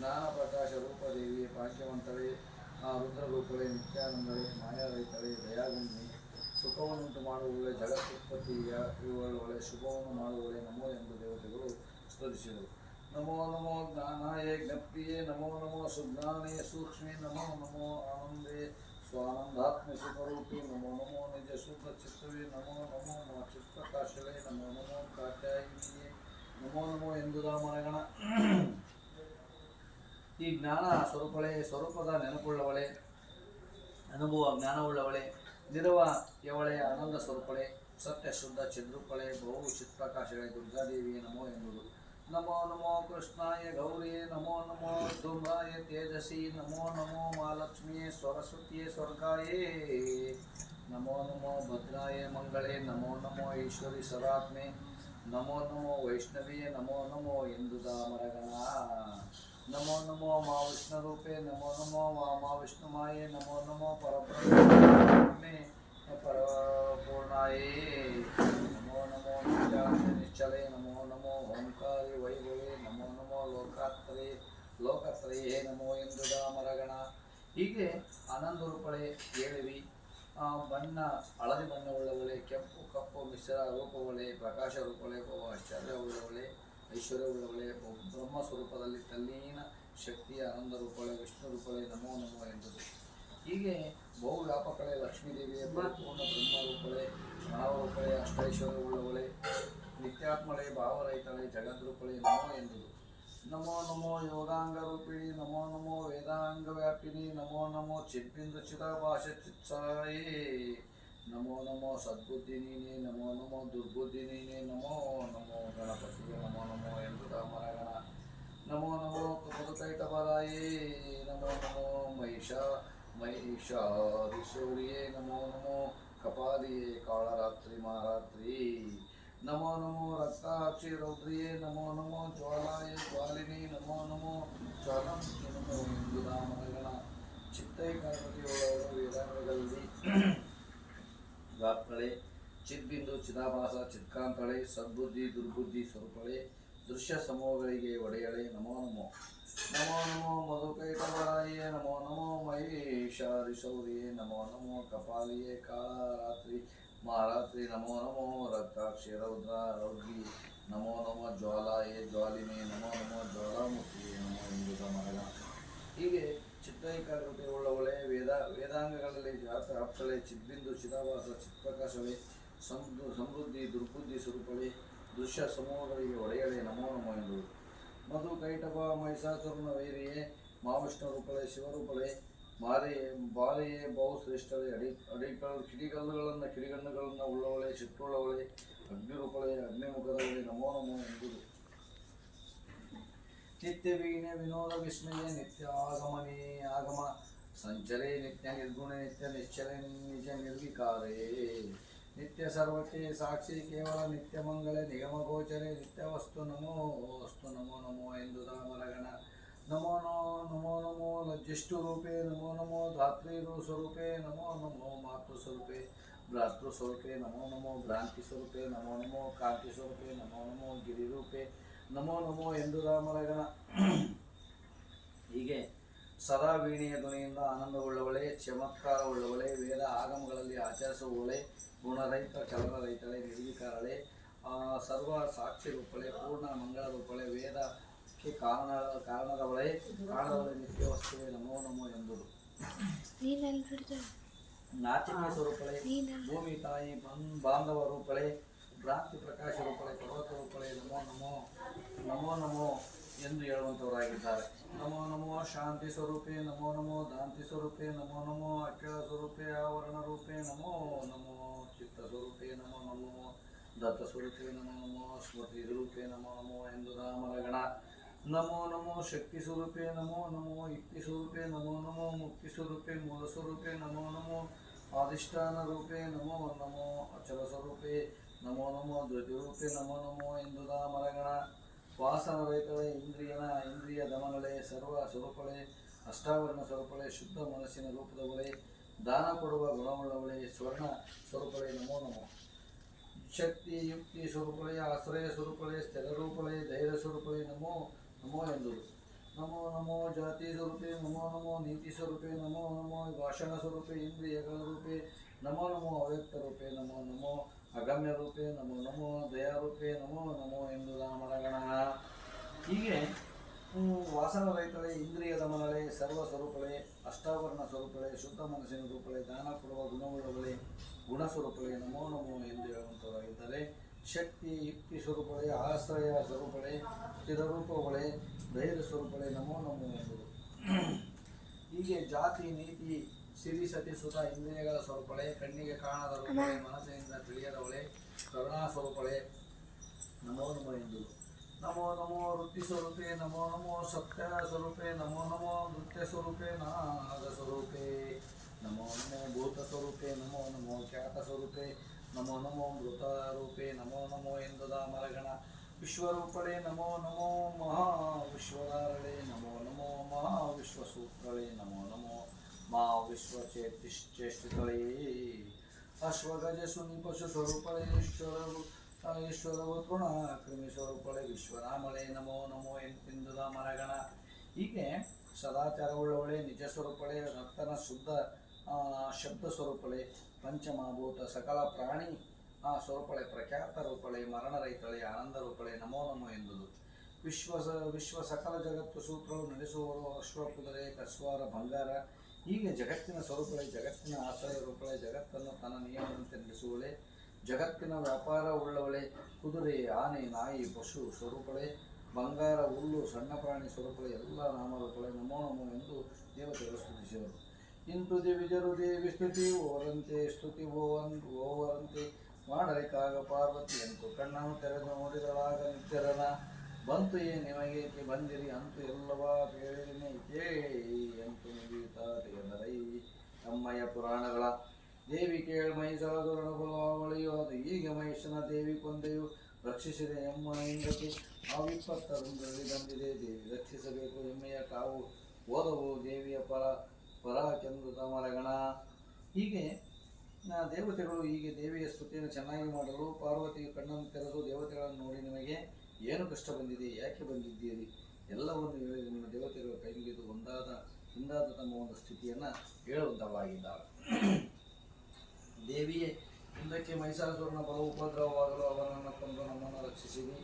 ಜ್ಞಾನ ಪ್ರಕಾಶ ರೂಪದೇವಿ ಭಾಗ್ಯವಂತಳೆ ರುದ್ರರೂಪಳೆ ನಿತ್ಯಾನಂದಳೆ ಮಾಯಾರಹಿತಳೆ ದಯಾಗುಂಡಿ ಸುಖವನ್ನುಂಟು ಮಾಡುವಳೆ ಜಗತ್ಯುತ್ಪತ್ತಿಯ ಇರುವಳೆ ಶುಭವನ್ನು ಮಾಡುವಳೆ ನಮೋ ಎಂದು ದೇವತೆಗಳು ಸ್ತುತಿಸಿದರು. ನಮೋ ನಮೋ ಜ್ಞಾನಾಯ ಜ್ಞಪ್ತಿಯೇ ನಮೋ ನಮೋ ಸುಜ್ಞಾನೇ ಸೂಕ್ಷ್ಮೇ ನಮೋ ನಮೋ ಆನಂದೇ ಸ್ವಾನಂದಾತ್ಮ ಸುಖರೂಪಿ ನಮೋ ನಮೋ ನಿಜ ಶುದ್ಧ ಚಿತ್ತವೇ ನಮೋ ನಮೋ ಮಾ ಚಿತ್ತಪ್ರಕಾಶವೇ ನಮೋ ನಮೋ ಕಾತ್ಯಾಯಿನಿಯೇ ನಮೋ ನಮೋ ಎಂದುದ ಮನಗಣ. ಈ ಜ್ಞಾನ ಸ್ವರೂಪಳೆ ಸ್ವರೂಪದ ನೆನಪುಳ್ಳವಳೆ ಅನುಭವ ಜ್ಞಾನವುಳ್ಳವಳೆ ನಿರವ ಯವಳೆ ಆನಂದ ಸ್ವರೂಪಳೆ ಸತ್ಯ ಶುದ್ಧ ಚಿದ್ರೂಪಳೆ ಬಹು ಚಿತ್ಪ್ರಕಾಶಗಳೇ ದುರ್ಗಾದೇವಿಯೇ ನಮೋ ಎಂಬುದು. ನಮೋ ನಮೋ ಕೃಷ್ಣಾಯ ಗೌರಿಯೇ ನಮೋ ನಮೋ ಧೂಮ್ರಾಯ ತೇಜಸಿ ನಮೋ ನಮೋ ಮಹಾಲಕ್ಷ್ಮಿಯೇ ಸರಸ್ವತಿಯೇ ಸ್ವರ್ಗಾಯೇ ನಮೋ ನಮೋ ಭದ್ರಾಯ ಮಂಗಳೇ ನಮೋ ನಮೋ ಈಶ್ವರಿ ಸದಾತ್ಮೆ ನಮೋ ನಮೋ ವೈಷ್ಣವಿಯೇ ನಮೋ ನಮೋ ಎಂದುದ ಮರಗಣ. ನಮೋ ನಮೋ ಮಾ ವಿಷ್ಣುರೂಪೇ ನಮೋ ನಮೋ ಮಾ ವಿಷ್ಣುಮಾಯೇ ನಮೋ ನಮೋ ಪರಬ್ರಹ್ಮೇ ಪರಪೂರ್ಣಾಯೇ ನಮೋ ನಮೋ ನಿಶ್ಚಲೇ ನಮೋ ನಮೋ ಓಂಕಾರಿ ವೈಭವೇ ನಮೋ ನಮೋ ಲೋಕತ್ರಯೇ ನಮೋ ಎಂದುದ ಮರಗಣ. ಹೀಗೆ ಆನಂದ ರೂಪಳೆ ಹೇಳಿವಿ. ಬಣ್ಣ ಹಳದಿ ಬಣ್ಣವುಳ್ಳವಳೆ ಕೆಂಪು ಕಪ್ಪು ಮಿಶ್ರ ರೂಪವಳೆ ಪ್ರಕಾಶ ರೂಪವಳೆ ಆಶ್ಚರ್ಯವುಳ್ಳವಳೆ ಐಶ್ವರ್ಯವುಳ್ಳವಳೆ ಬ್ರಹ್ಮ ಸ್ವರೂಪದಲ್ಲಿ ತಲ್ಲೀನ ಶಕ್ತಿಯ ಆನಂದ ರೂಪಳೆ ವಿಷ್ಣು ರೂಪಳೆ ನಮೋ ನಮೋ ಎಂಬುದು. ಹೀಗೆ ಬಹು ವ್ಯಾಪಕಳೆ ಲಕ್ಷ್ಮೀದೇವಿಯ ಪರಿಪೂರ್ಣ ಬ್ರಹ್ಮ ರೂಪಳೆ ಮಾನವ ರೂಪಳೆ ಅಷ್ಟೈಶ್ವರ್ಯವುಳ್ಳವಳೆ ನಿತ್ಯಾತ್ಮಳೆ ಭಾವರಹಿತಳೆ ಜಗದ್ರೂಪಳೆ ನಮೋ ಎಂಬುದು. ನಮೋ ನಮೋ ಯೋಗಾಂಗ ರೂಪಿಣಿ ನಮೋ ನಮೋ ವೇದಾಂಗ ವ್ಯಾಪಿನಿ ನಮೋ ನಮೋ ಚಿದ್ಬಿಂದು ಚಿದಾಭಾಷ ಚಿತ್ಸಾಯೇ ನಮೋ ನಮೋ ಸದ್ಬುದ್ಧಿ ನೀನೇ ನಮೋ ನಮೋ ದುರ್ಬುದ್ಧಿ ನೀನೇ ನಮೋ ನಮೋ ಗಣಪತಿಗೆ ನಮೋ ನಮೋ ಎಂಬುದ ಮರಗಣ. ನಮೋ ನಮೋ ಮಧುಕೈಟಭರಾಯೇ ನಮೋ ನಮೋ ಮಹಿಷಾರಿಶೌರ್ಯೇ ನಮೋ ನಮೋ ಕಪಾಲಿಯೇ ಕಾಳರಾತ್ರಿ ಮಹಾರಾತ್ರಿ ನಮೋ ನಮೋ ರಕ್ತಾಕ್ಷಿ ರೌದ್ರಿಯೇ ನಮೋ ನಮೋ ಜ್ವಾಲಾಯ ಜ್ವಾಲಿನಿ ನಮೋ ನಮೋ ಜ್ವಾಲಾಮುಖಿ ನಮೋ ಎಂಬುದ ಮರಗಣ. ಚಿತ್ತೈಕಾರತಿಯುಳ್ಳವರು ವೇದಾಂಗಗಳಲ್ಲಿ ವ್ಯಾಪ್ತಳೆ ಚಿದ್ಬಿಂದು ಚಿದಾಭಾಸ ಚಿತ್ಕಾಂತಳೆ ಸದ್ಬುದ್ಧಿ ದುರ್ಬುದ್ಧಿ ಸ್ವರೂಪಳೆ ದೃಶ್ಯ ಸಮೂಹಗಳಿಗೆ ಒಡೆಯಳೆ ನಮೋ ನಮೋ. ನಮೋ ನಮೋ ಮಧುಕೈಟಭರಾಯೇ ನಮೋ ನಮೋ ಮಹಿಷಾರಿಶೌರ್ಯೇ ನಮೋ ನಮೋ ಕಪಾಲಿಯೇ ಕಾಳರಾತ್ರಿ ಮಹಾರಾತ್ರಿ ನಮೋ ನಮೋ ರಕ್ತಾಕ್ಷಿ ರೌದ್ರಿ ನಮೋ ನಮೋ ಜ್ವಾಲಾಯೇ ಜ್ವಾಲಿನಿ ನಮೋ ನಮೋ ಜ್ವಾಲಾಮುಖಿ ನಮೋ ಎಂಬುದ ಮರಗ. ಹೀಗೆ ಚಿತ್ತೈಕಾಗ್ರತೆ ಉಳ್ಳವಳೆ ವೇದಾಂಗಗಳಲ್ಲಿ ವ್ಯಾಪ್ತಳೆ ಚಿದ್ಬಿಂದು ಚಿದಾಭಾಸ ಚಿತ್ಪ್ರಕಾಶವೇ ಸಮೃದ್ಧಿ ದುರ್ಬುದ್ಧಿ ಸ್ವರೂಪಳೆ ದೃಶ್ಯ ಸಮೂಹಗಳಿಗೆ ಒಡೆಯಳೆ ನಮೋ ನಮೋ ಎಂಬುದು. ಮಧು ಕೈಟಭ ಮಹಿಷಾಸುರನ ವೈರಿಯೇ ಮಹಾವಿಷ್ಣು ರೂಪಳೆ ಶಿವರೂಪಳೆ ಬಾಲೆಯೇ ಬಹುಶ್ರೇಷ್ಠಳೆ ಕಿಡಿಗಣ್ಣುಗಳನ್ನು ಉಳ್ಳವಳೆ ಸಿಟ್ಟುಳ್ಳವಳೆ ಅಗ್ನಿರೂಪಳೆ ಅಗ್ನಿಮುಖದವಳೆ ನಮೋ ನಮೋ ಎಂಬುದು. ನಿತ್ಯ ವಿಘ್ನ ವಿನೋದ ವಿಸ್ಮಯ ನಿತ್ಯ ಆಗಮನೇ ಆಗಮ ಸಂಚರೇ ನಿತ್ಯ ನಿರ್ಗುಣೆ ನಿತ್ಯ ನಿಶ್ಚಲೆ ನಿಜ ನಿರ್ವಿಕಾರೇ ನಿತ್ಯ ಸರ್ವಕ್ಕೆ ಸಾಕ್ಷಿ ಕೇವಲ ನಿತ್ಯ ಮಂಗಳೆ ನಿಗಮ ಗೋಚರೆ ನಿತ್ಯ ವಸ್ತು ನಮೋ ನಮೋ ಎಂದುದ ಮರಗಣ. ನಮೋ ನಮೋ ನಮೋ ಲಜ್ಜಿಷ್ಟು ರೂಪೇ ನಮೋ ನಮೋ ಧಾತ್ರಿ ಸ್ವರೂಪೇ ನಮೋ ನಮೋ ಮಾತೃ ಸ್ವರೂಪೇ ಭ್ರಾತೃ ಸ್ವರೂಪೇ ನಮೋ ನಮೋ ಭ್ರಾಂತಿ ಸ್ವರೂಪೇ ನಮೋ ನಮೋ ಕಾಂತಿ ಸ್ವರೂಪೇ ನಮೋ ನಮೋ ಗಿರಿರೂಪೇ ನಮೋ ನಮೋ ಎಂದುದ ಮರಗಣ. ಹೀಗೆ ಸದಾ ವೀಣೆಯ ಧ್ವನಿಯಿಂದ ಆನಂದವುಳ್ಳವಳೆ ಚಮತ್ಕಾರವುಳ್ಳವಳೆ ವೇದ ಆಗಮಗಳಲ್ಲಿ ಆಚರಿಸುವವಳೆ ಗುಣರಹಿತ ಚಲನರಹಿತಳೆ ನಿರ್ವಿಕಾರಳೆ ಸರ್ವ ಸಾಕ್ಷಿ ರೂಪಳೆ ಪೂರ್ಣ ಮಂಗಳ ರೂಪಳೆ ವೇದಕ್ಕೆ ಕಾರಣದವಳೆ ನಿತ್ಯ ವಸ್ತುವೆ ನಮೋ ನಮೋ ಎಂಬುದು. ನಾಚಿಕೆ ಸ್ವರೂಪಳೆ ಭೂಮಿ ತಾಯಿ ಬಾಂಧವ ರೂಪಳೆ ಭ್ರಾಂತಿ ಪ್ರಕಾಶ ರೂಪಳೆ ಪರ್ವತ ರೂಪಳೆ ನಮೋ ನಮೋ ನಮೋ ನಮೋ ಎಂದು ಹೇಳುವಂಥವರಾಗಿದ್ದಾರೆ. ನಮೋ ನಮೋ ಶಾಂತಿ ಸ್ವರೂಪೇ ನಮೋ ನಮೋ ದಾಂತಿ ಸ್ವರೂಪೇ ನಮೋ ನಮೋ ಅಖಿಳ ಸ್ವರೂಪೇ ಆವರಣ ರೂಪೇ ನಮೋ ನಮೋ ಚಿತ್ತ ಸ್ವರೂಪೇ ನಮೋ ನಮೋ ದತ್ತ ಸ್ವರೂಪೇ ನಮೋ ನಮೋ ಸ್ಮೃತಿ ಸ್ವರೂಪೇ ನಮೋ ನಮೋ ಎಂದುದ ಮರಗಣ. ನಮೋ ನಮೋ ಶಕ್ತಿ ಸ್ವರೂಪೇ ನಮೋ ನಮೋ ಯುಕ್ತಿ ಸ್ವರೂಪೇ ನಮೋ ನಮೋ ಮುಕ್ತಿ ಸ್ವರೂಪೇ ಮೂಲ ಸ್ವರೂಪೇ ನಮೋ ನಮೋ ಆದಿಷ್ಠಾನ ರೂಪೇ ನಮೋ ನಮೋ ಅಚಲ ಸ್ವರೂಪೇ ನಮೋ ನಮೋ ದ್ವಿತೀಯರೂಪೇ ನಮೋ ನಮೋ ಎಂದುದ ಮರಗಣ. ವಾಸನ ರಹಿತಳೆ ಇಂದ್ರಿಯ ದಮನಳೆ ಸರ್ವ ಸ್ವರೂಪಳೆ ಅಷ್ಟಾವರಣ ಸ್ವರೂಪಳೆ ಶುದ್ಧ ಮನಸ್ಸಿನ ರೂಪದವಳೆ ದಾನ ಕೊಡುವ ಗುಣವುಳ್ಳವಳೆ ಸ್ವರ್ಣ ಸ್ವರೂಪಳೆ ನಮೋ ನಮೋ. ಶಕ್ತಿ ಯುಕ್ತಿ ಸ್ವರೂಪಳೆ ಆಶ್ರಯ ಸ್ವರೂಪಳೆ ಸ್ಥಿರ ರೂಪಳೆ ಧೈರ್ಯ ಸ್ವರೂಪಳೆ ನಮೋ ನಮೋ ಎಂದುದು. ನಮೋ ನಮೋ ಜಾತಿ ಸ್ವರೂಪೇ ನಮೋ ನಮೋ ನೀತಿ ಸ್ವರೂಪೇ ನಮೋ ನಮೋ ಭಾಷಣ ಸ್ವರೂಪೇ ಇಂದ್ರಿಯಗಳ ರೂಪೇ ನಮೋ ನಮೋ ಅವ್ಯಕ್ತ ರೂಪೇ ನಮೋ ನಮೋ ಅಗಮ್ಯ ರೂಪೇ ನಮೋ ನಮೋ ದಯಾರೂಪೇ ನಮೋ ನಮೋ ಎಂದು ನಾಮರಗಣ. ಹೀಗೆ ವಾಸನ ರಹಿತಳೆ, ಇಂದ್ರಿಯ ದಮನಳೆ, ಸರ್ವ ಸ್ವರೂಪಳೆ, ಅಷ್ಟಾವರಣ ಸ್ವರೂಪಳೆ, ಶುದ್ಧ ಮನಸ್ಸಿನ ರೂಪಳೆ, ದಾನ ಕೊಡುವ ಗುಣವುಳ್ಳವಳೆ, ಗುಣಸ್ವರೂಪಳೆ ನಮೋ ನಮೋ ಎಂದು ಹೇಳುವಂಥವರಾಗಿದ್ದಾರೆ. ಶಕ್ತಿ ಯುಕ್ತಿ ಸ್ವರೂಪಳೆ, ಆಶ್ರಯ ಸ್ವರೂಪಳೆ, ಸ್ಥಿರರೂಪಗಳೇ, ಧೈರ್ಯ ಸ್ವರೂಪಳೆ ನಮೋ ನಮೋ ಎಂಬುದು. ಹೀಗೆ ಜಾತಿ ನೀತಿ ಸಿರಿ ಸತಿ ಸುತ ಇಂದ್ರಿಯಗಳ ಸ್ವರೂಪಳೆ, ಕಣ್ಣಿಗೆ ಕಾಣದ ರೂಪಳೆ, ಮನಸ್ಸಿನಿಂದ ತಿಳಿಯದವಳೆ, ಕರುಣಾ ಸ್ವರೂಪಳೆ ನಮೋ ನಮೋ ಎಂಬುದು. ನಮೋ ನಮೋ ವೃತ್ತಿ ಸ್ವರೂಪೇ ನಮೋ ನಮೋ ಸತ್ಯ ಸ್ವರೂಪೇ ನಮೋ ನಮೋ ನೃತ್ಯ ಸ್ವರೂಪೇ ನಾದ ಸ್ವರೂಪೇ ನಮೋ ನಮೋ ಭೂತ ಸ್ವರೂಪೇ ನಮೋ ನಮೋ ಖ್ಯಾತ ಸ್ವರೂಪೇ ನಮೋ ನಮೋ ಮೃತ ರೂಪೇ ನಮೋ ನಮೋ ಎಂದುದ ಮರಗಣ. ವಿಶ್ವರೂಪಳೆ ನಮೋ ನಮೋ ಮಹಾ ವಿಶ್ವಧಾರಳೆ ನಮೋ ನಮೋ ಮಹಾ ವಿಶ್ವಸೂತ್ರಳೆ ನಮೋ ನಮೋ ಮಾ ವಿಶ್ವಚೇಷ್ಟಿತಳೇ. ಅಶ್ವಗಜ ಸುನಿ ಪಶು ಸ್ವರೂಪಳೆ ಈಶ್ವರವು ತೃಣ ಕ್ರಿಮಿ ಸ್ವರೂಪಳೆ ವಿಶ್ವರಾಮಳೆ ನಮೋ ನಮೋ ಎಂದುದ ಮರಗಣ. ಹೀಗೆ ಸದಾಚಾರವುಳ್ಳವಳೆ, ನಿಜ ಸ್ವರೂಪಳೆ, ರಕ್ತನ ಶುದ್ಧ ಶಬ್ದ ಸ್ವರೂಪಳೆ, ಪಂಚಮಭೂತ ಸಕಲ ಪ್ರಾಣಿ ಸ್ವರೂಪಳೆ, ಪ್ರಖ್ಯಾತ ರೂಪಳೆ, ಮರಣರಹಿತಳೆ, ಆನಂದ ರೂಪಳೆ ನಮೋ ನಮೋ ಎಂಬುದು. ವಿಶ್ವ ಸಕಲ ಜಗತ್ತು ಸೂತ್ರಗಳು ನಡೆಸುವವರು, ಅಶ್ವ ಕುದುರೆ ಕಸ್ವಾರ ಬಂಗಾರ. ಹೀಗೆ ಜಗತ್ತಿನ ಸ್ವರೂಪಳೆ, ಜಗತ್ತಿನ ಆಶ್ರಯ ರೂಪಳೆ, ಜಗತ್ತನ್ನು ತನ್ನ ನಿಯಮದಂತೆ ನಡೆಸುವಳೆ, ಜಗತ್ತಿನ ವ್ಯಾಪಾರ ಉಳ್ಳವಳೆ, ಕುದುರೆ ಆನೆ ನಾಯಿ ಪಶು ಸ್ವರೂಪಳೆ, ಬಂಗಾರ ಹುಲ್ಲು ಸಣ್ಣ ಪ್ರಾಣಿ ಸ್ವರೂಪಳೆ, ಎಲ್ಲ ನಾಮರೂಪಳೆ ನಮೋ ನಮೋ ಎಂದು ದೇವತೆಗಳು ಸ್ತುತಿಸಿದರು. ಇಂತು ದಿವಿಜರು ದೇವಿ ಸ್ತುತಿ ಓವರಂತೆ ಸ್ತುತಿ ಓವರಂತೆ ಮಾಡಲಿಕ್ಕಾಗ ಪಾರ್ವತಿ ಅಂತು ಕಣ್ಣನ್ನು ತೆರೆದು ನೋಡಿದಳಾಗ ನಿತ್ಯರನ ಬಂತು ನಿಮಗೇಕೆ ಬಂದಿರಿ ಅಂತು ಎಲ್ಲವ ಕೇಳಿನೇ ಕೇಳಿ ಅಂತು ಮುಗಿಯುತ್ತಾ ತೆಗೆದರೈ ಅಮ್ಮಯ್ಯ ಪುರಾಣಗಳ. ದೇವಿ ಕೇಳಿ ಮಹಿಷಾಸುರನುಬಲವಳಿಯು ಅದು ಹೀಗೆ ಮಹಿಷನ ದೇವಿ ಕೊಂದೆಯು ರಕ್ಷಿಸಿದೆ ಎಮ್ಮ ಹೆಂಡತಿ ಆ ವಿಪತ್ತರೊಂದರಲ್ಲಿ ಬಂದಿದೆ. ದೇವಿ ರಕ್ಷಿಸಬೇಕು ಎಮ್ಮೆಯ ಕಾವು ಓದವು ದೇವಿಯ ಪರಕೆಂದು ತಮರಗಣ. ಹೀಗೆ ದೇವತೆಗಳು ಹೀಗೆ ದೇವಿಯ ಸ್ತುತಿಯನ್ನು ಚೆನ್ನಾಗಿ ಮಾಡಲು ಪಾರ್ವತಿಯು ಕಣ್ಣನ್ನು ತೆರೆದು ದೇವತೆಗಳನ್ನು ನೋಡಿ ನಿಮಗೆ ಏನು ಕಷ್ಟ ಬಂದಿದೆ, ಯಾಕೆ ಬಂದಿದ್ದೀರಿ ಎಲ್ಲವನ್ನು ಹೇಳಿ ನಿಮ್ಮ ದೇವತೆಗಳ ಕೈ ಮುಗಿದು ಹಿಂದಾದ ತಮ್ಮ ಒಂದು ಸ್ಥಿತಿಯನ್ನು ಹೇಳುವಂಥವಾಗಿದ್ದಾರೆ. ದೇವಿಯೇ ಹಿಂದಕ್ಕೆ ಮಹಿಷಾಸುರನ ಬಲ ಉಪದ್ರವವಾಗಲು ಅವನನ್ನು ಕೊಂದು ನಮ್ಮನ್ನು ರಕ್ಷಿಸಿರಿ.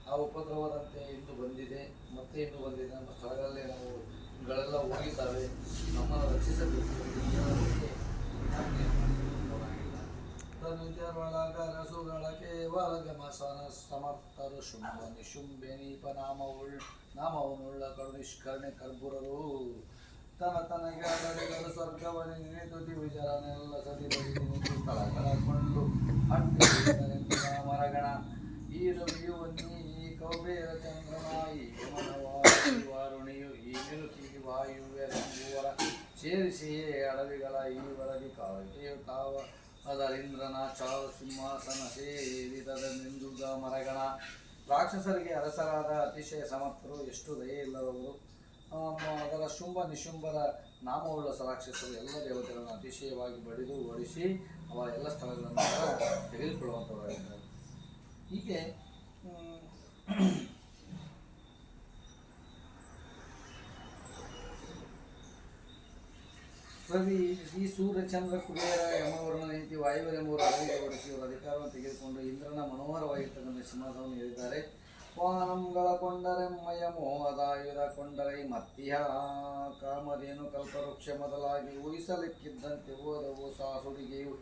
ಆ ಉಪದ್ರವದಂತೆ ಇಂದು ಬಂದಿದೆ, ಮತ್ತೆ ಇಂದು ಬಂದಿದೆ. ನಮ್ಮ ಸ್ಥಳಗಳಲ್ಲೇ ನಾವುಗಳೆಲ್ಲ ಹೋಗಿದ್ದಾವೆ, ನಮ್ಮನ್ನು ರಕ್ಷಿಸಬೇಕು. ತನುಜರೊಳಗ ರಸುಗಳ ಕೇವಲ ಗಮಸನ ಸಮರ್ಥರು ಶುಂಭ ನಿಶುಂಭೆನೀಪ ನಾಮವನ್ನುಳ್ಳ ಕರುಣಿಷ್ಕರ್ಣೆ ಕರ್ಬುರರು ತನಗೆ ಅಡರಿಗಳು ಸ್ವರ್ಗವನ್ನೇ ನೆನೆದು ದಿವಿಜರನೆಲ್ಲ ಸದಿ ಬದಿನಿಂತು ಕಳಕಳಕೊಂಡು ಮರಗಣ. ಈ ರವಿಯುವನ್ನಿ ಈ ಕೌಬೇರ ಚಂದ್ರನ ಈ ವಾರುಣಿಯು ಈ ಮಿರುಕಿಗೆ ವಾಯುವ್ಯರಂಬುವರ ಸೇರಿಸಿಯೇ ಅಡವಿಗಳ ಈ ವರದಿ ಕಾವಿಕೆಯು ಕಾವ ಅದರಿಂದ್ರನ ಚಾರು ಸಿಂಹಾಸನ ಸೇರಿದನೆಂದುದ ಮರಗಣ. ರಾಕ್ಷಸರಿಗೆ ಅರಸರಾದ ಅತಿಶಯ ಸಮರ್ಥರು, ಎಷ್ಟು ದಯೆ ಇಲ್ಲದವರು. ಅದರ ಶುಂಭ ನಿಶುಂಭರ ನಾಮವುಳ್ಳ ರಾಕ್ಷಸರು ಎಲ್ಲ ದೇವತೆಗಳನ್ನು ಅತಿಶಯವಾಗಿ ಬಡಿದು ಓಡಿಸಿ ಅವರ ಎಲ್ಲ ಸ್ಥಳಗಳನ್ನು ತೆಗೆದುಕೊಳ್ಳುವಂಥವರಾಗಿದ್ದಾರೆ. ಹೀಗೆ ರವಿ ಈ ಸೂರ್ಯ ಚಂದ್ರ ಕುಬೇರ ಯಮವರ್ಣ ನೀತಿ ವಾಯುವರೆಂಬುವರು ಅಡವಿಗೆ ಓಡಿಸಿ ಅವರ ಅಧಿಕಾರವನ್ನು ತೆಗೆದುಕೊಂಡು ಇಂದ್ರನ ಮನೋಹರವಾಗಿರ್ತಕ್ಕಂಥ ಸಿಂಹಾಸನವನ್ನು ಹೇಳಿದ್ದಾರೆ. ವಾನಂಗಳ ಕೊಂಡರೆಮ್ಮಯ ಮೋಹದಾಯುಧ ಕೊಂಡರೈ ಮತ್ತಿಯ ಕಾಮಧೇನು ಕಲ್ಪವೃಕ್ಷ ಮೊದಲಾಗಿ ಊಹಿಸಲಿಕ್ಕಿದ್ದಂತೆ ಓದವು ಸಾಸುಡಿಗೆಯು